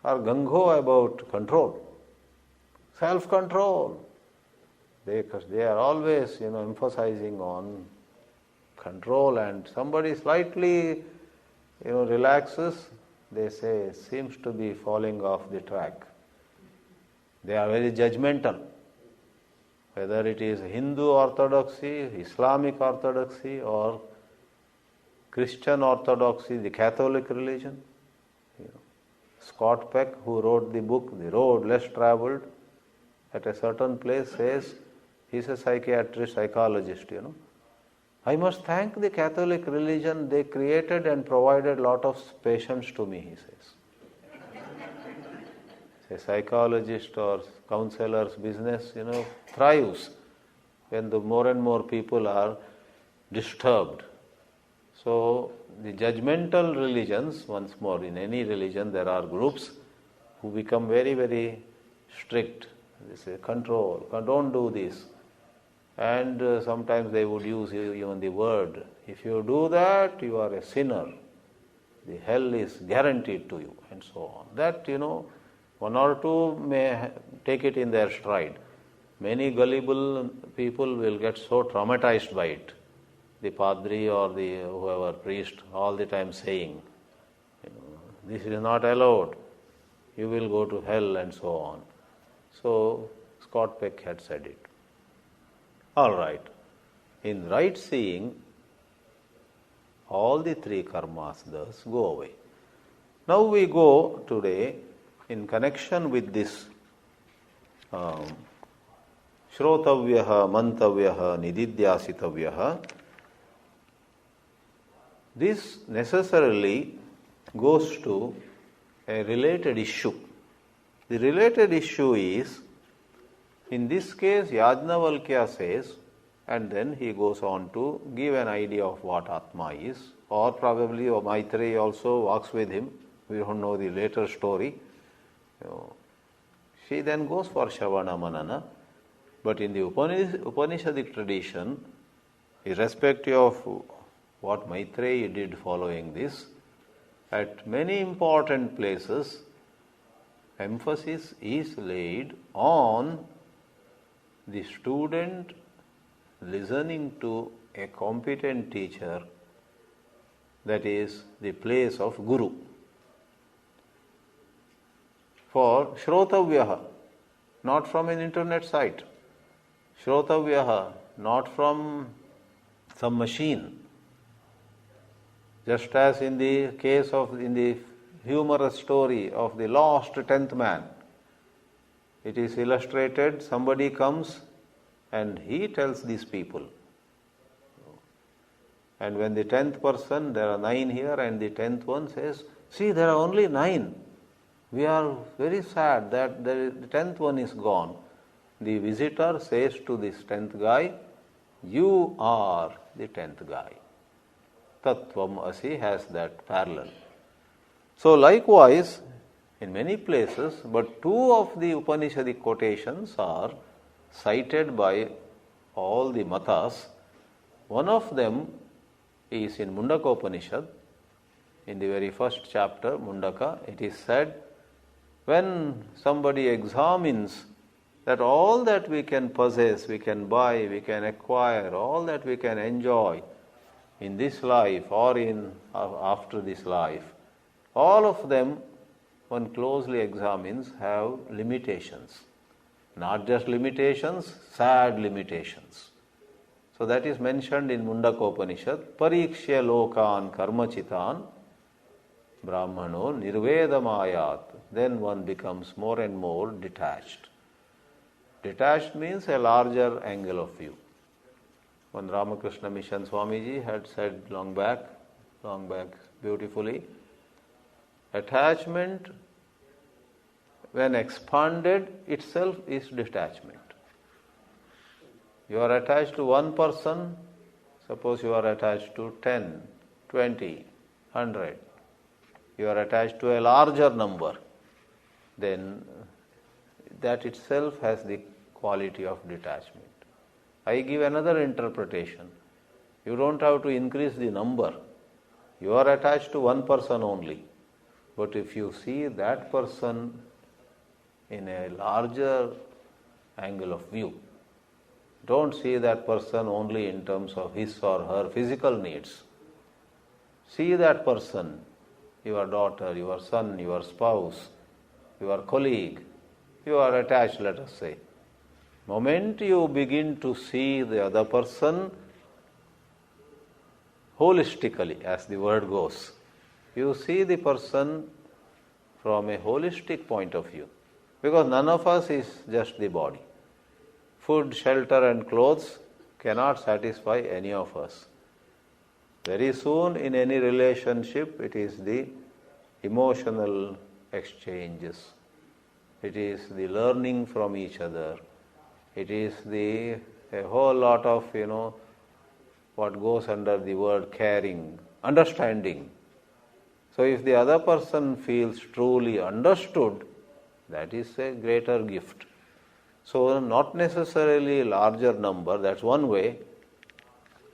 are gung-ho about control, self-control. They are always, emphasizing on control, and somebody slightly, relaxes, they say, seems to be falling off the track. They are very judgmental. Whether it is Hindu orthodoxy, Islamic orthodoxy, or Christian orthodoxy, the Catholic religion. Scott Peck, who wrote the book The Road Less Travelled, at a certain place says, he's a psychiatrist, psychologist, I must thank the Catholic religion, they created and provided a lot of patience to me, he says. A psychologist or counselor's business, thrives when the more and more people are disturbed. So the judgmental religions, once more, in any religion there are groups who become very, very strict. They say, control, don't do this. And sometimes they would use even the word, if you do that, you are a sinner. The hell is guaranteed to you, and so on. That, one or two may take it in their stride. Many gullible people will get so traumatized by it. The padri or the whoever priest all the time saying, this is not allowed, you will go to hell, and so on. So Scott Peck had said it. All right. In right seeing, all the three karmas thus go away. Now we go today in connection with this Shrotavyaha, Mantavyaha, Nididhyasitavyaha. This necessarily goes to a related issue. The related issue is, in this case, Yajnavalkya says, and then he goes on to give an idea of what Atma is, or probably Maitreyi also walks with him. We don't know the later story. She then goes for Shravana Manana. But in the Upanishadic tradition, irrespective of what Maitreyi did following this, at many important places, emphasis is laid on the student listening to a competent teacher, that is the place of Guru. For Shrotavyaha, not from an internet site. Shrotavyaha, not from some machine. Just as in the case of, in the humorous story of the lost 10th man, it is illustrated, somebody comes and he tells these people. And when the 10th person, there are 9 here, and the 10th one says, see, there are only 9. We are very sad that the 10th one is gone. The visitor says to this 10th guy, you are the 10th guy. Tattvam Asi has that parallel. So likewise, in many places, but 2 of the Upanishadic quotations are cited by all the matas. One of them is in Mundaka Upanishad. In the very first chapter, Mundaka, it is said, when somebody examines that all that we can possess, we can buy, we can acquire, all that we can enjoy in this life or in after this life, all of them, one closely examines, have limitations. Not just limitations, sad limitations. So that is mentioned in Mundaka Upanishad, Parikshya lokan karmachitan brahmano nirvedamayat. Then one becomes more and more detached. Detached means a larger angle of view. When Ramakrishna Mission Swamiji had said long back beautifully, attachment, when expanded, itself is detachment. You are attached to one person, suppose you are attached to 10, 20, 100. You are attached to a larger number, then that itself has the quality of detachment. I give another interpretation. You don't have to increase the number. You are attached to one person only. But if you see that person in a larger angle of view, don't see that person only in terms of his or her physical needs. See that person, your daughter, your son, your spouse, your colleague, you are attached, let us say. Moment you begin to see the other person holistically, as the word goes, you see the person from a holistic point of view. Because none of us is just the body. Food, shelter and clothes cannot satisfy any of us. Very soon in any relationship, it is the emotional exchanges. It is the learning from each other. It is a whole lot of, what goes under the word caring, understanding. So if the other person feels truly understood, that is a greater gift. So not necessarily larger number, that's one way,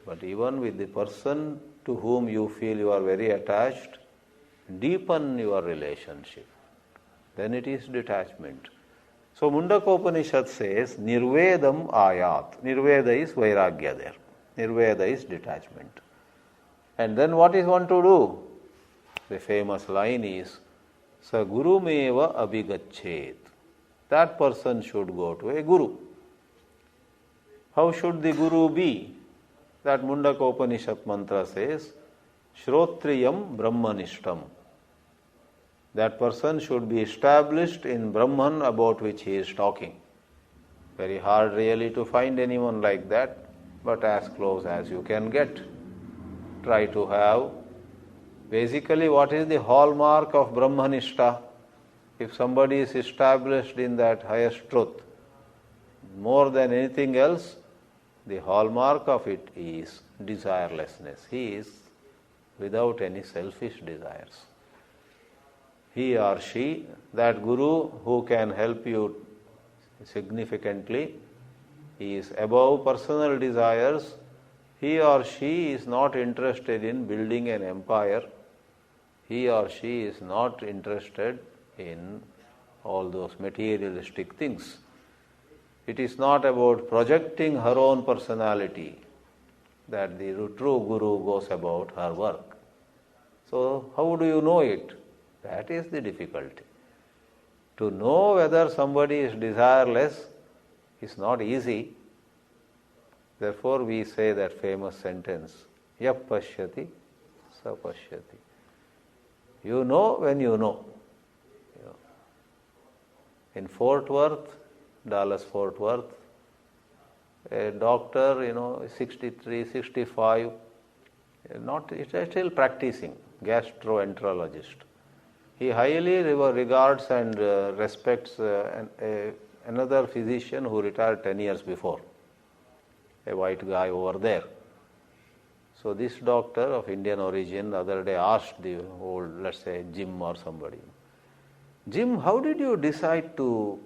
but even with the person to whom you feel you are very attached, deepen your relationship. Then it is detachment. So Mundaka Upanishad says, Nirvedam ayat. Nirveda is vairagya there. Nirveda is detachment. And then what is one to do? The famous line is, Sa gurumeva abhigachet. That person should go to a guru. How should the guru be? That Mundaka Upanishad mantra says, Shrotriyam Brahmanishtam. That person should be established in Brahman about which he is talking. Very hard really to find anyone like that, but as close as you can get. Try to have Basically, what is the hallmark of Brahmanishta? If somebody is established in that highest truth, more than anything else, the hallmark of it is desirelessness. He is without any selfish desires. He or she, that guru who can help you significantly, he is above personal desires. He or she is not interested in building an empire. He or she is not interested in all those materialistic things. It is not about projecting her own personality that the true guru goes about her work. So how do you know it? That is the difficulty. To know whether somebody is desireless is not easy. Therefore we say that famous sentence, Yap pashyati, sa pashyati. You know when you know. In Fort Worth, Dallas Fort Worth, a doctor, 63, 65, still practicing, gastroenterologist. He highly regards and respects another physician who retired 10 years before, a white guy over there. So this doctor of Indian origin the other day asked the old, let's say, Jim or somebody, Jim, how did you decide to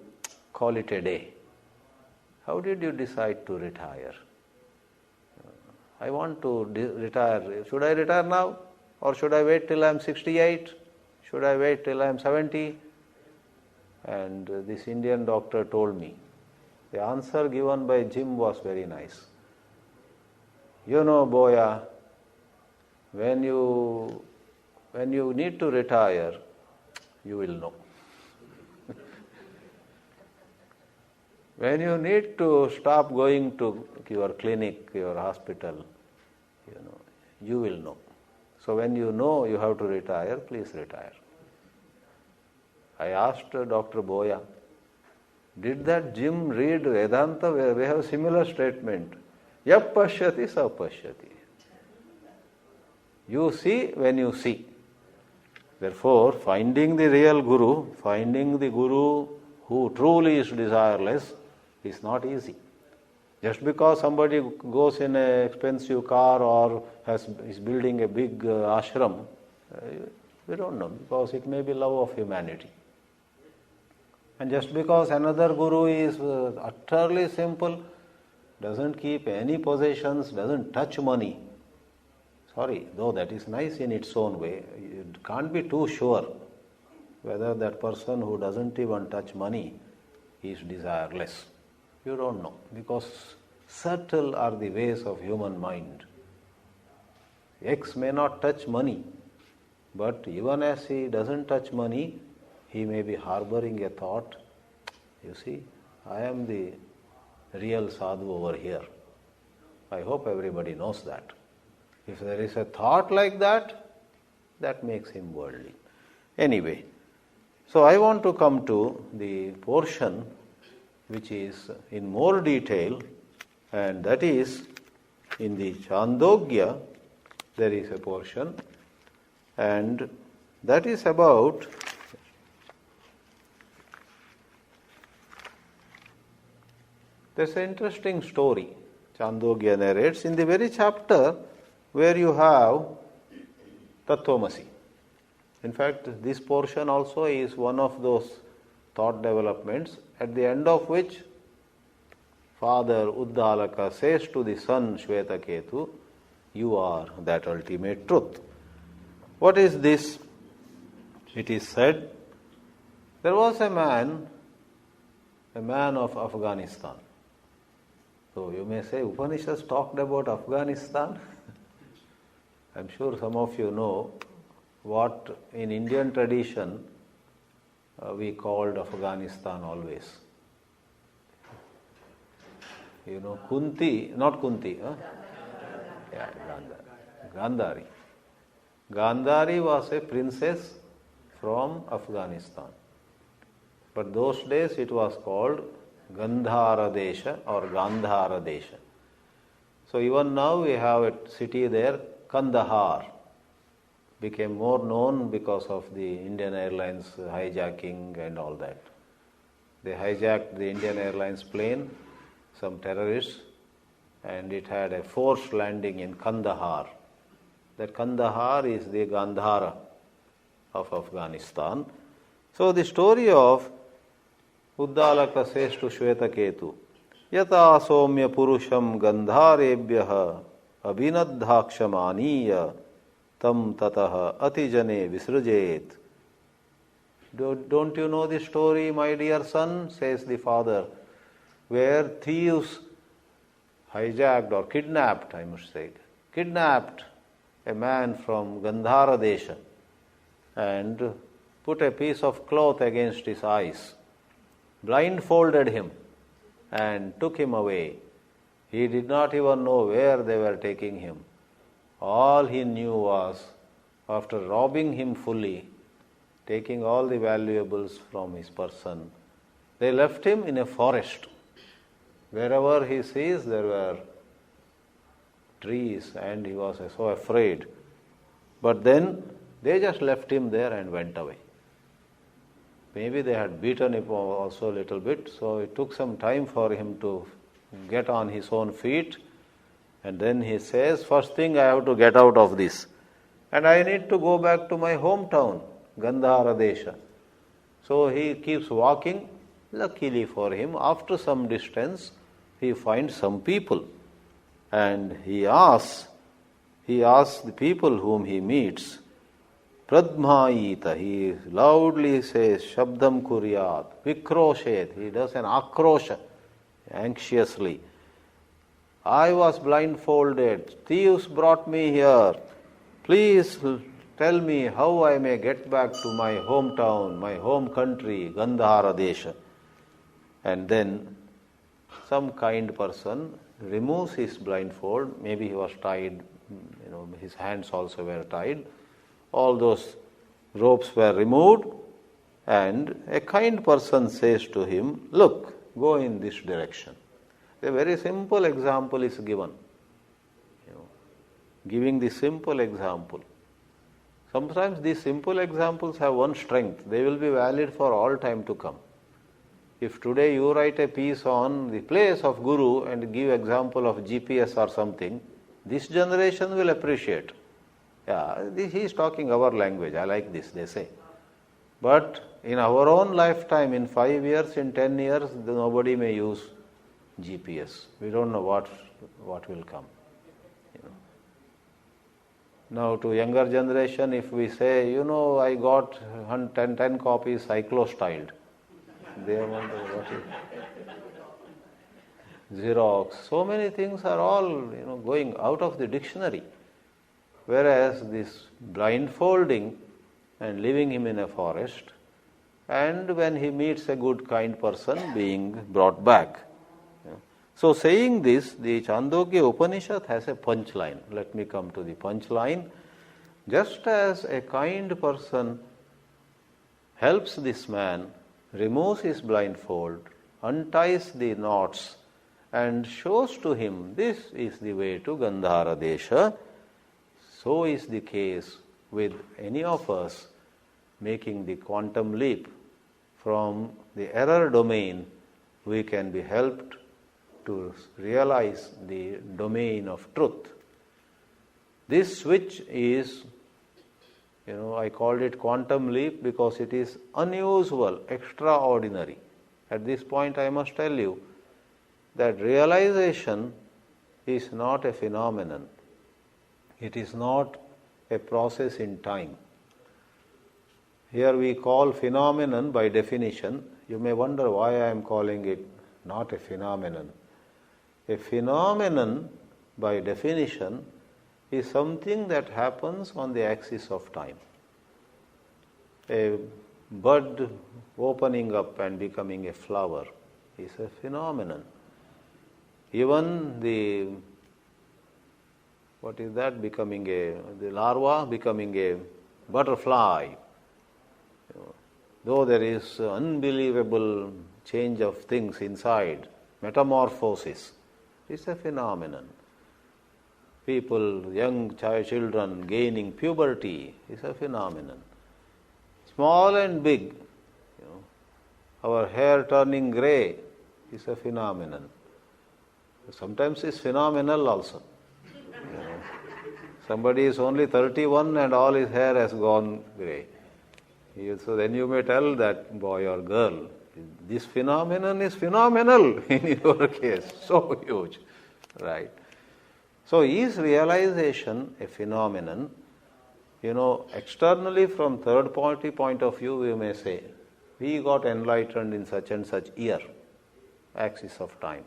call it a day? How did you decide to retire? I want to retire. Should I retire now? Or should I wait till I am 68? Should I wait till I am 70? And this Indian doctor told me. The answer given by Jim was very nice. You know, Boya, when you need to retire, you will know. When you need to stop going to your clinic, your hospital, you will know. So when you know you have to retire, please retire. I asked Dr. Boya, did that Jim read Vedanta? We have a similar statement. Yap pashyati sa pashyati. You see when you see. Therefore, finding the real guru, finding the guru who truly is desireless, is not easy. Just because somebody goes in an expensive car or is building a big ashram, we don't know, because it may be love of humanity. And just because another guru is utterly simple, doesn't keep any possessions, doesn't touch money. Sorry, though that is nice in its own way, you can't be too sure whether that person who doesn't even touch money is desireless. You don't know, because subtle are the ways of human mind. X may not touch money, but even as he doesn't touch money, he may be harboring a thought, you see, I am the real sadhu over here. I hope everybody knows that. If there is a thought like that, that makes him worldly. Anyway, so I want to come to the portion which is in more detail, and that is in the Chandogya. There is a portion, and that is about there's an interesting story Chandogya narrates in the very chapter where you have Tattvamasi. In fact, this portion also is one of those thought developments, at the end of which Father Uddalaka says to the son Shvetaketu, you are that ultimate truth. What is this? It is said, there was a man of Afghanistan. So you may say, Upanishads talked about Afghanistan. I'm sure some of you know what in Indian tradition we called Afghanistan always. You know, Kunti, not Kunti, huh? Yeah, Gandhari. Gandhari was a princess from Afghanistan. But those days it was called Gandhara Desha or Gandhara Desha. So even now we have a city there, Kandahar. became more known because of the Indian Airlines hijacking and all that. They hijacked the Indian Airlines plane, some terrorists, and it had a forced landing in Kandahar. That Kandahar is the Gandhara of Afghanistan. So the story of Uddalaka says to Shvetaketu, Yata somya purusham gandharebhyah abhinadhakshamaniya tam tataha atijane visrujet. Don't you know the story, my dear son, says the father, where thieves hijacked or kidnapped, I must say, kidnapped a man from Gandhara Desha and put a piece of cloth against his eyes, blindfolded him and took him away. He did not even know where they were taking him. All he knew was, after robbing him fully, taking all the valuables from his person, they left him in a forest. Wherever he sees, there were trees, and he was so afraid. But then they just left him there and went away. Maybe they had beaten him also a little bit, so it took some time for him to get on his own feet. And then he says, first thing, I have to get out of this. And I need to go back to my hometown, Gandhara Desha. So he keeps walking. Luckily for him, after some distance, he finds some people. And he asks the people whom he meets, Pradmaita, he loudly says, Shabdam Kuryat, Vikroshet, he does an akrosha, anxiously. I was blindfolded, thieves brought me here. Please tell me how I may get back to my hometown, my home country, Gandhara Desha. And then some kind person removes his blindfold, maybe he was tied, his hands also were tied. All those ropes were removed, and a kind person says to him, look, go in this direction. A very simple example is given. Giving the simple example. Sometimes these simple examples have one strength. They will be valid for all time to come. If today you write a piece on the place of Guru and give example of GPS or something, this generation will appreciate. Yeah, he is talking our language. I like this, they say. But in our own lifetime, in 5 years, in 10 years, nobody may use GPS. We don't know what will come. Now to younger generation, if we say, I got 10 copies cyclo-styled, they wonder what is Xerox. So many things are all going out of the dictionary. Whereas this blindfolding and leaving him in a forest, and when he meets a good kind person, being brought back. So saying this, the Chandogya Upanishad has a punchline. Let me come to the punchline. Just as a kind person helps this man, removes his blindfold, unties the knots, and shows to him this is the way to Gandhara Desha, so is the case with any of us making the quantum leap from the error domain. We can be helped to realize the domain of truth. This switch is, I called it quantum leap because it is unusual, extraordinary. At this point I must tell you that realization is not a phenomenon. It is not a process in time. Here we call phenomenon by definition. You may wonder why I am calling it not a phenomenon. A phenomenon, by definition, is something that happens on the axis of time. A bud opening up and becoming a flower is a phenomenon. Even the larva becoming a butterfly. Though there is unbelievable change of things inside, metamorphosis, is a phenomenon. People, young children gaining puberty is a phenomenon. Small and big, our hair turning grey is a phenomenon. Sometimes it's phenomenal also. Somebody is only 31 and all his hair has gone grey. So then you may tell that boy or girl, this phenomenon is phenomenal in your case, so huge, right? So is realization a phenomenon? Externally from third party point of view, we may say, we got enlightened in such and such year, axis of time.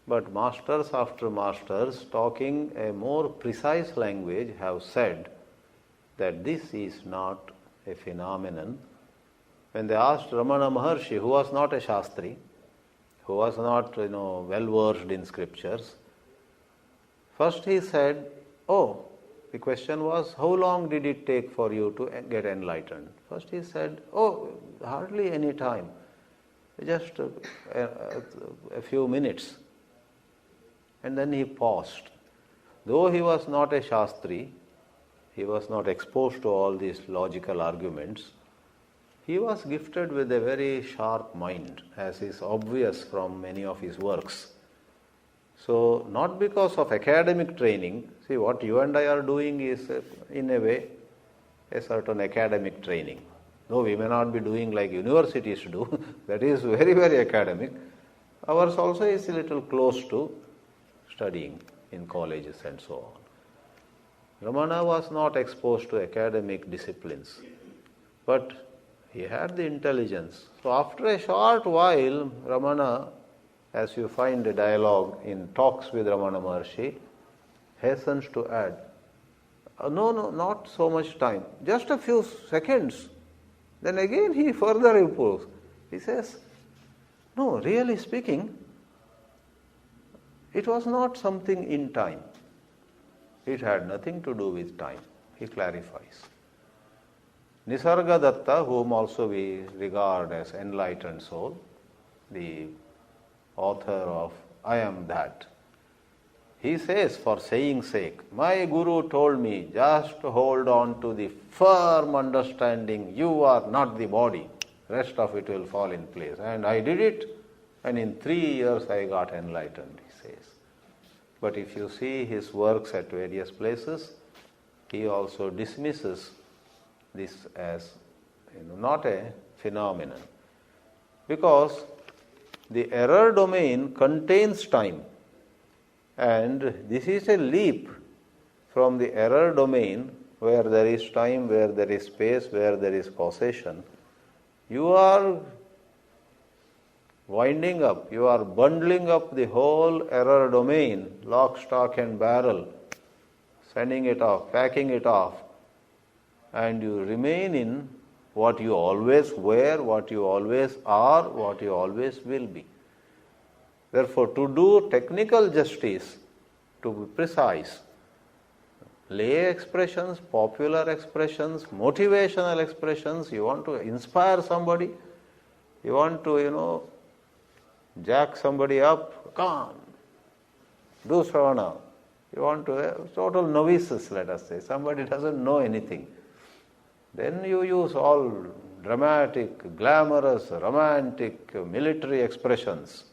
But masters after masters, talking a more precise language, have said that this is not a phenomenon. When they asked Ramana Maharshi, who was not a Shastri, who was not well-versed in scriptures, first he said, the question was, how long did it take for you to get enlightened? First he said, hardly any time, just a few minutes. And then he paused. Though he was not a Shastri, he was not exposed to all these logical arguments, he was gifted with a very sharp mind, as is obvious from many of his works. So, not because of academic training, see what you and I are doing is, in a way, a certain academic training. Though we may not be doing like universities do, that is very, very academic. Ours also is a little close to studying in colleges and so on. Ramana was not exposed to academic disciplines, but he had the intelligence. So after a short while, Ramana, as you find a dialogue in Talks with Ramana Maharshi, hastens to add, no, not so much time, just a few seconds. Then again he further improves. He says, no, really speaking, it was not something in time. It had nothing to do with time. He clarifies. Nisargadatta, whom also we regard as enlightened soul, the author of I Am That, he says, for saying sake, my Guru told me, just hold on to the firm understanding, you are not the body, rest of it will fall in place. And I did it, and in 3 years I got enlightened, he says. But if you see his works at various places, he also dismisses this as not a phenomenon. Because the error domain contains time, and this is a leap from the error domain where there is time, where there is space, where there is causation. You are winding up, you are bundling up the whole error domain, lock, stock and barrel, sending it off, packing it off, and you remain in what you always were, what you always are, what you always will be. Therefore, to do technical justice, to be precise, lay expressions, popular expressions, motivational expressions, you want to inspire somebody, you want to, jack somebody up, come on, do Sravana. You want to, total novices, let us say, somebody doesn't know anything. Then you use all dramatic, glamorous, romantic, military expressions.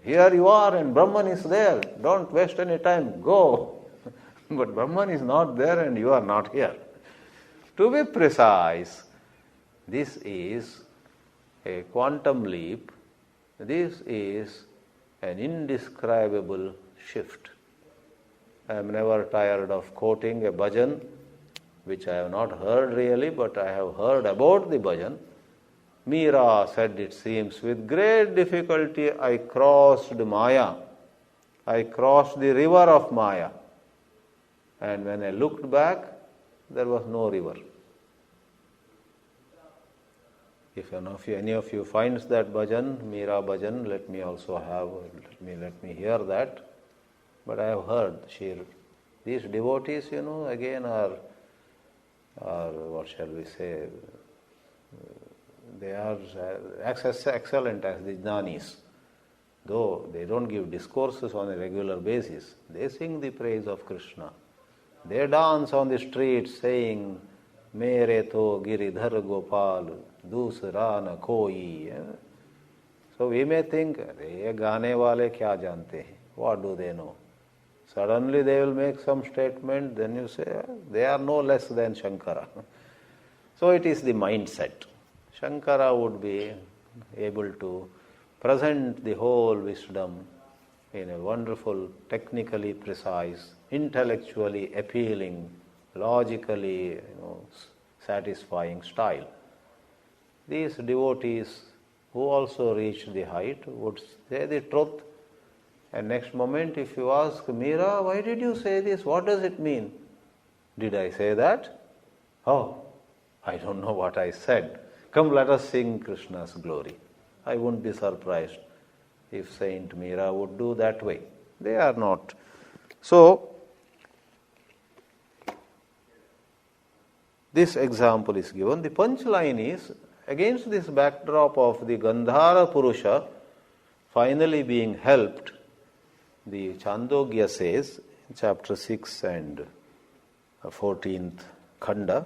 Here you are and Brahman is there, don't waste any time, go. But Brahman is not there and you are not here. To be precise, this is a quantum leap. This is an indescribable shift. I am never tired of quoting a bhajan, which I have not heard really, but I have heard about the bhajan. Meera said, it seems, with great difficulty I crossed Maya. I crossed the river of Maya. And when I looked back, there was no river. If any of you finds that bhajan, Meera bhajan, let me also have, let me hear that. But I have heard, these devotees, again are what shall we say, they are excellent as the jnanis. though they don't give discourses on a regular basis, they sing the praise of Krishna. They dance on the streets saying, Mere to Giridhar Gopal, Dusra na koi. So we may think, ye gaane wale kya jante hain? What do they know? Suddenly they will make some statement, then you say, they are no less than Shankara. So it is the mindset. Shankara would be able to present the whole wisdom in a wonderful, technically precise, intellectually appealing, logically satisfying style. These devotees who also reach the height would say the truth. And next moment if you ask, Meera, why did you say this? What does it mean? Did I say that? Oh, I don't know what I said. Come, let us sing Krishna's glory. I wouldn't be surprised if Saint Meera would do that way. They are not. So, this example is given. The punchline is, against this backdrop of the Gandhara Purusha finally being helped, the Chandogya says, in chapter 6 and 14th Khanda,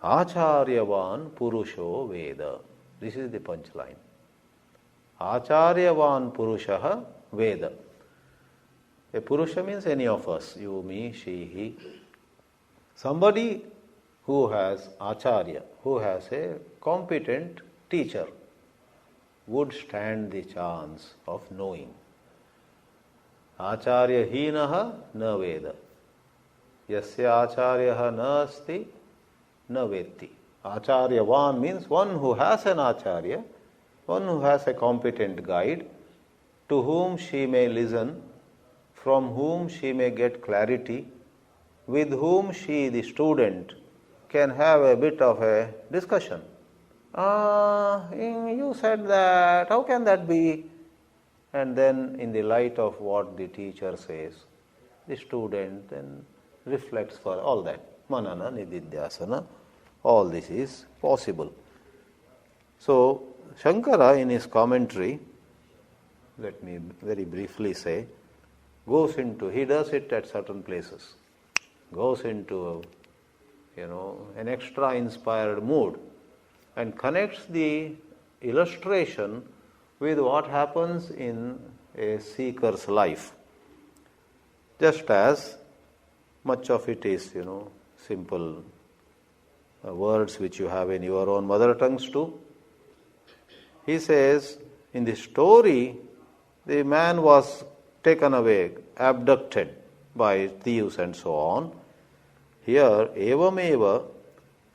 Acharyavan Purusho Veda. This is the punchline. Acharyavan Purushaha Veda. A Purusha means any of us, you, me, she, he. Somebody who has Acharya, who has a competent teacher, would stand the chance of knowing. Acharya hinaha na veda. Yasya acharyaha na asti na vetti. Acharyavan means one who has an acharya, one who has a competent guide, to whom she may listen, from whom she may get clarity, with whom she, the student, can have a bit of a discussion. You said that, how can that be? And then in the light of what the teacher says, the student then reflects for all that. Manana, nididhyasana, all this is possible. So, Shankara in his commentary, let me very briefly say, goes into, he does it at certain places, goes into an extra inspired mood and connects the illustration with what happens in a seeker's life. Just as much of it is, simple words which you have in your own mother tongues too. He says, in the story, the man was taken away, abducted by thieves and so on. Here, evameva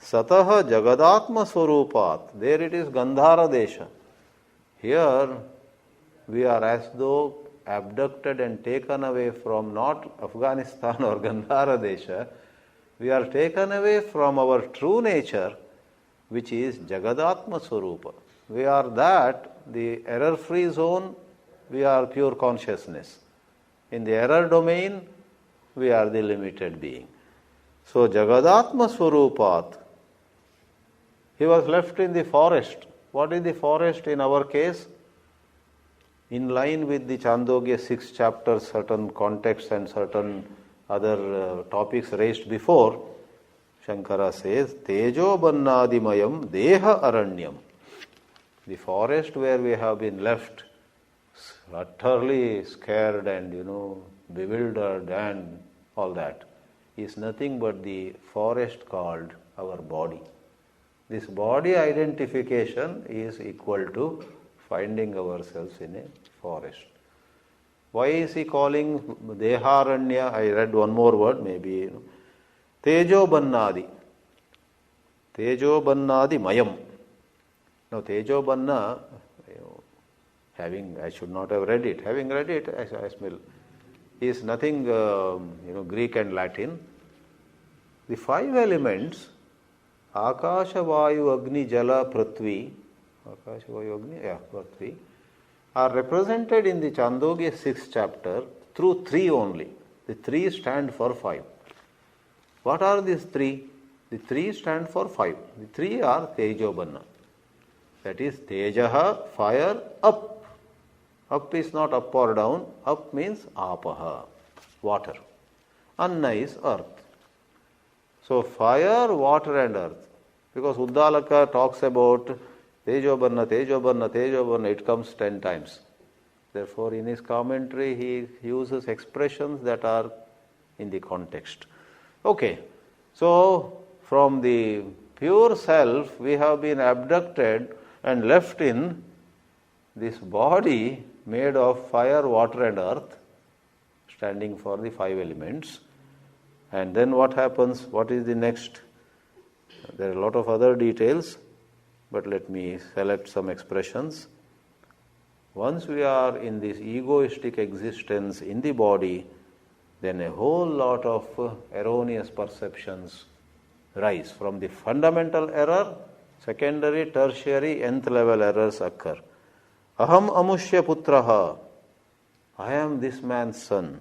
sataha jagadatma swarupat. There it is Gandhara Desha. Here, we are as though abducted and taken away from not Afghanistan or Gandhara Desha. We are taken away from our true nature, which is Jagadatma Swarupa. We are that, the error-free zone, we are pure consciousness. In the error domain, we are the limited being. So, Jagadatma Swarupat, he was left in the forest. What is the forest in our case? In line with the Chandogya 6 chapters, certain contexts and certain other topics raised before, Shankara says, Tejo Bannadimayam Deha Aranyam. The forest where we have been left utterly scared and, bewildered and all that, is nothing but the forest called our body. This body identification is equal to finding ourselves in a forest. Why is he calling Deharanya? I read one more word, maybe. Tejo Bannadi. Tejo Bannadi Mayam. Now, Tejo Banna, I should not have read it. Having read it, I smell, is nothing, Greek and Latin. The 5 elements, Akasha, Vayu, Agni, Jala, Prithvi, Prithvi, are represented in the Chandogya 6th chapter through 3 only. The 3 stand for 5. What are these 3? The 3 stand for 5. The 3 are Tejo Banna. That is Tejaha, fire, up. Up is not up or down. Up means apaha, water. Anna is earth. So fire, water and earth. Because Uddalaka talks about Tejobarna, Tejobarna, Tejobarna, it comes 10 times. Therefore, in his commentary, he uses expressions that are in the context. Okay, so from the pure self, we have been abducted and left in this body made of fire, water and earth, standing for the 5 elements. And then what happens? What is the next? There are a lot of other details, but let me select some expressions. Once we are in this egoistic existence in the body, then a whole lot of erroneous perceptions rise. From the fundamental error, secondary, tertiary, nth level errors occur. Aham amushya putraha, I am this man's son.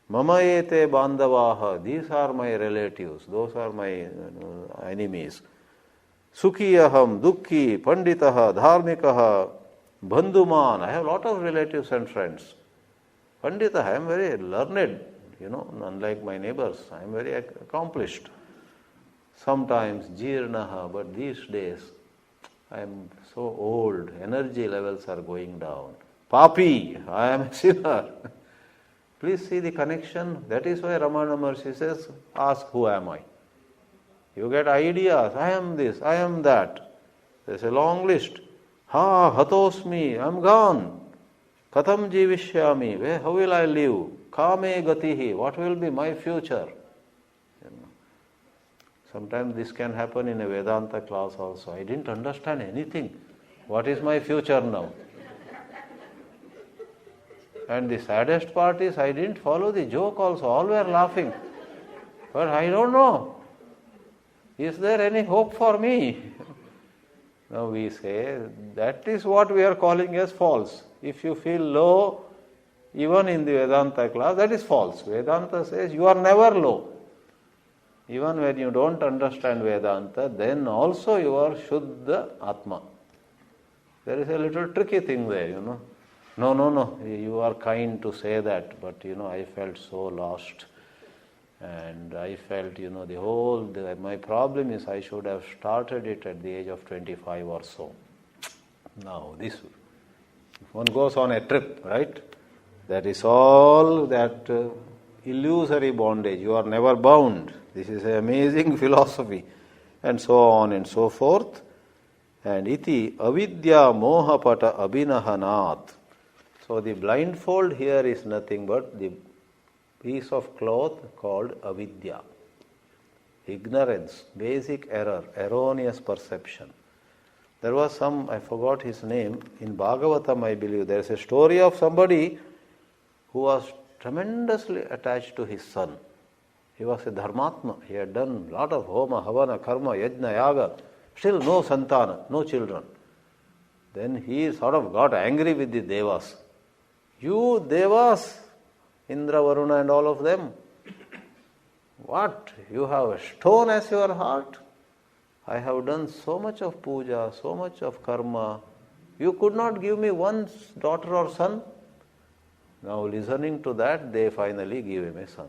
Mama ete bandavaha, these are my relatives, those are my enemies. Sukhi aham, dukhi, panditaha, dharmikaha, bandhuman, I have a lot of relatives and friends. Pandita, I am very learned, unlike my neighbors, I am very accomplished. Sometimes jirnaha, but these days I am so old, energy levels are going down. Papi, I am a sinner. Please see the connection. That is why Ramana Maharshi says, ask who am I? You get ideas, I am this, I am that. There's a long list. Ha, hatosmi, I am gone. Katham jivishyami, how will I live? Kame gatihi, what will be my future? Sometimes this can happen in a Vedanta class also. I didn't understand anything. What is my future now? And the saddest part is I didn't follow the joke also. All were laughing. But I don't know. Is there any hope for me? Now we say that is what we are calling as false. If you feel low, even in the Vedanta class, that is false. Vedanta says you are never low. Even when you don't understand Vedanta, then also you are Shuddha Atma. There is a little tricky thing there, No, you are kind to say that, but I felt so lost. And I felt, my problem is I should have started it at the age of 25 or so. Now, this, if one goes on a trip, right? That is all that illusory bondage. You are never bound. This is an amazing philosophy. And so on and so forth. And iti avidya mohapata abhinahanat. So the blindfold here is nothing but the piece of cloth called avidya. Ignorance, basic error, erroneous perception. There was I forgot his name, in Bhagavatam I believe, there is a story of somebody who was tremendously attached to his son. He was a dharmatma. He had done a lot of homa, havana, karma, yajna, yaga. Still no santana, no children. Then he sort of got angry with the devas. You devas, Indra, Varuna and all of them, what? You have a stone as your heart? I have done so much of puja, so much of karma. You could not give me one daughter or son? Now listening to that, they finally give him a son.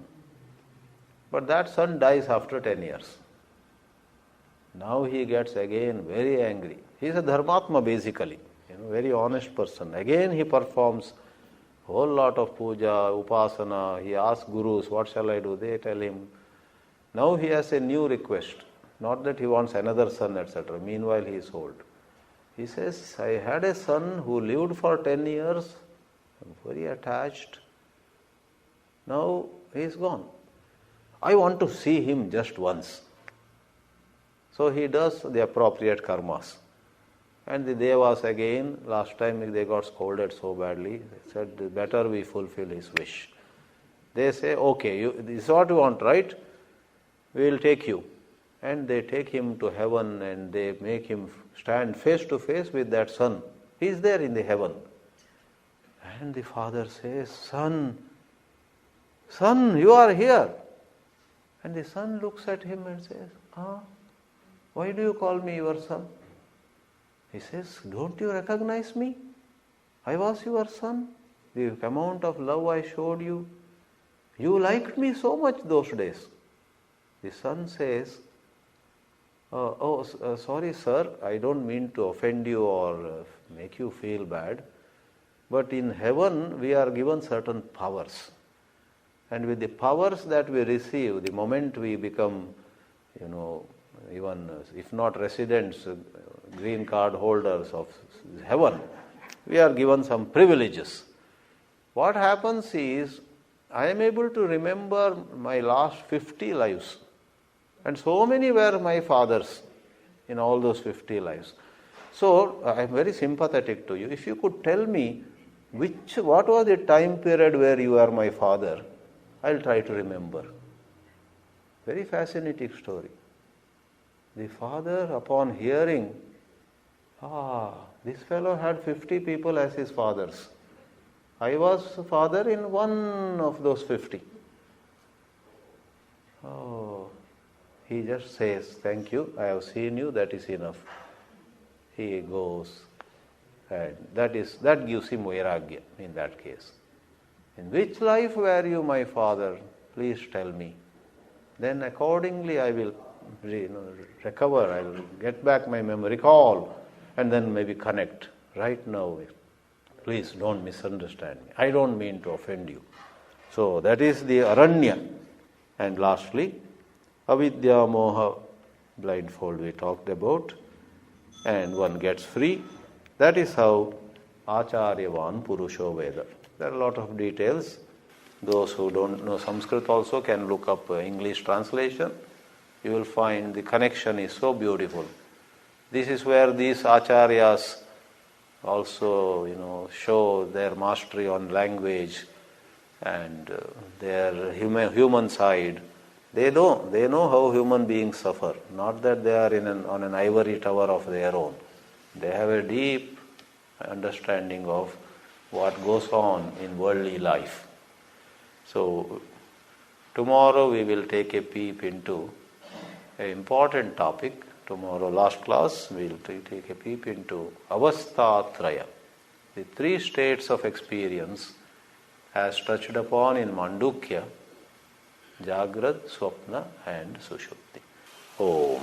But that son dies after 10 years. Now he gets again very angry. He is a dharmatma basically, very honest person. Again he performs whole lot of puja, upasana. He asks gurus, what shall I do? They tell him. Now he has a new request. Not that he wants another son, etc. Meanwhile he is old. He says, I had a son who lived for 10 years. I'm very attached. Now he is gone. I want to see him just once. So he does the appropriate karmas. And the devas again, last time they got scolded so badly, they said, better we fulfill his wish. They say, okay, this is what you want, right? We will take you. And they take him to heaven and they make him stand face to face with that son. He is there in the heaven. And the father says, son, you are here. And the son looks at him and says, why do you call me your son? He says, don't you recognize me? I was your son. The amount of love I showed you. You liked me so much those days. The son says, sorry sir, I don't mean to offend you or make you feel bad, but in heaven we are given certain powers. And with the powers that we receive, the moment we become, even if not residents, green card holders of heaven, we are given some privileges. What happens is, I am able to remember my last 50 lives. And so many were my fathers in all those 50 lives. So, I am very sympathetic to you. If you could tell me what was the time period where you are my father, I will try to remember. Very fascinating story. The father, upon hearing, this fellow had 50 people as his fathers. I was father in one of those 50. He just says, thank you, I have seen you, that is enough. He goes, and that gives him vairagya in that case. In which life were you my father? Please tell me. Then accordingly I will recover, I will get back my memory, recall, and then maybe connect. Right now, please don't misunderstand me. I don't mean to offend you. So that is the aranya. And lastly, avidya moha, blindfold we talked about, and one gets free. That is how acharyavan purusho veda. There are a lot of details. Those who don't know Sanskrit also can look up English translation. You will find the connection is so beautiful. This is where these acharyas also, show their mastery on language and their human side. They know how human beings suffer. Not that they are on an ivory tower of their own. They have a deep understanding of what goes on in worldly life. So, tomorrow we will take a peep into an important topic. Tomorrow, last class, we will take a peep into avasthatraya, the 3 states of experience as touched upon in Mandukya, Jagrad, Swapna and Sushupti. Om.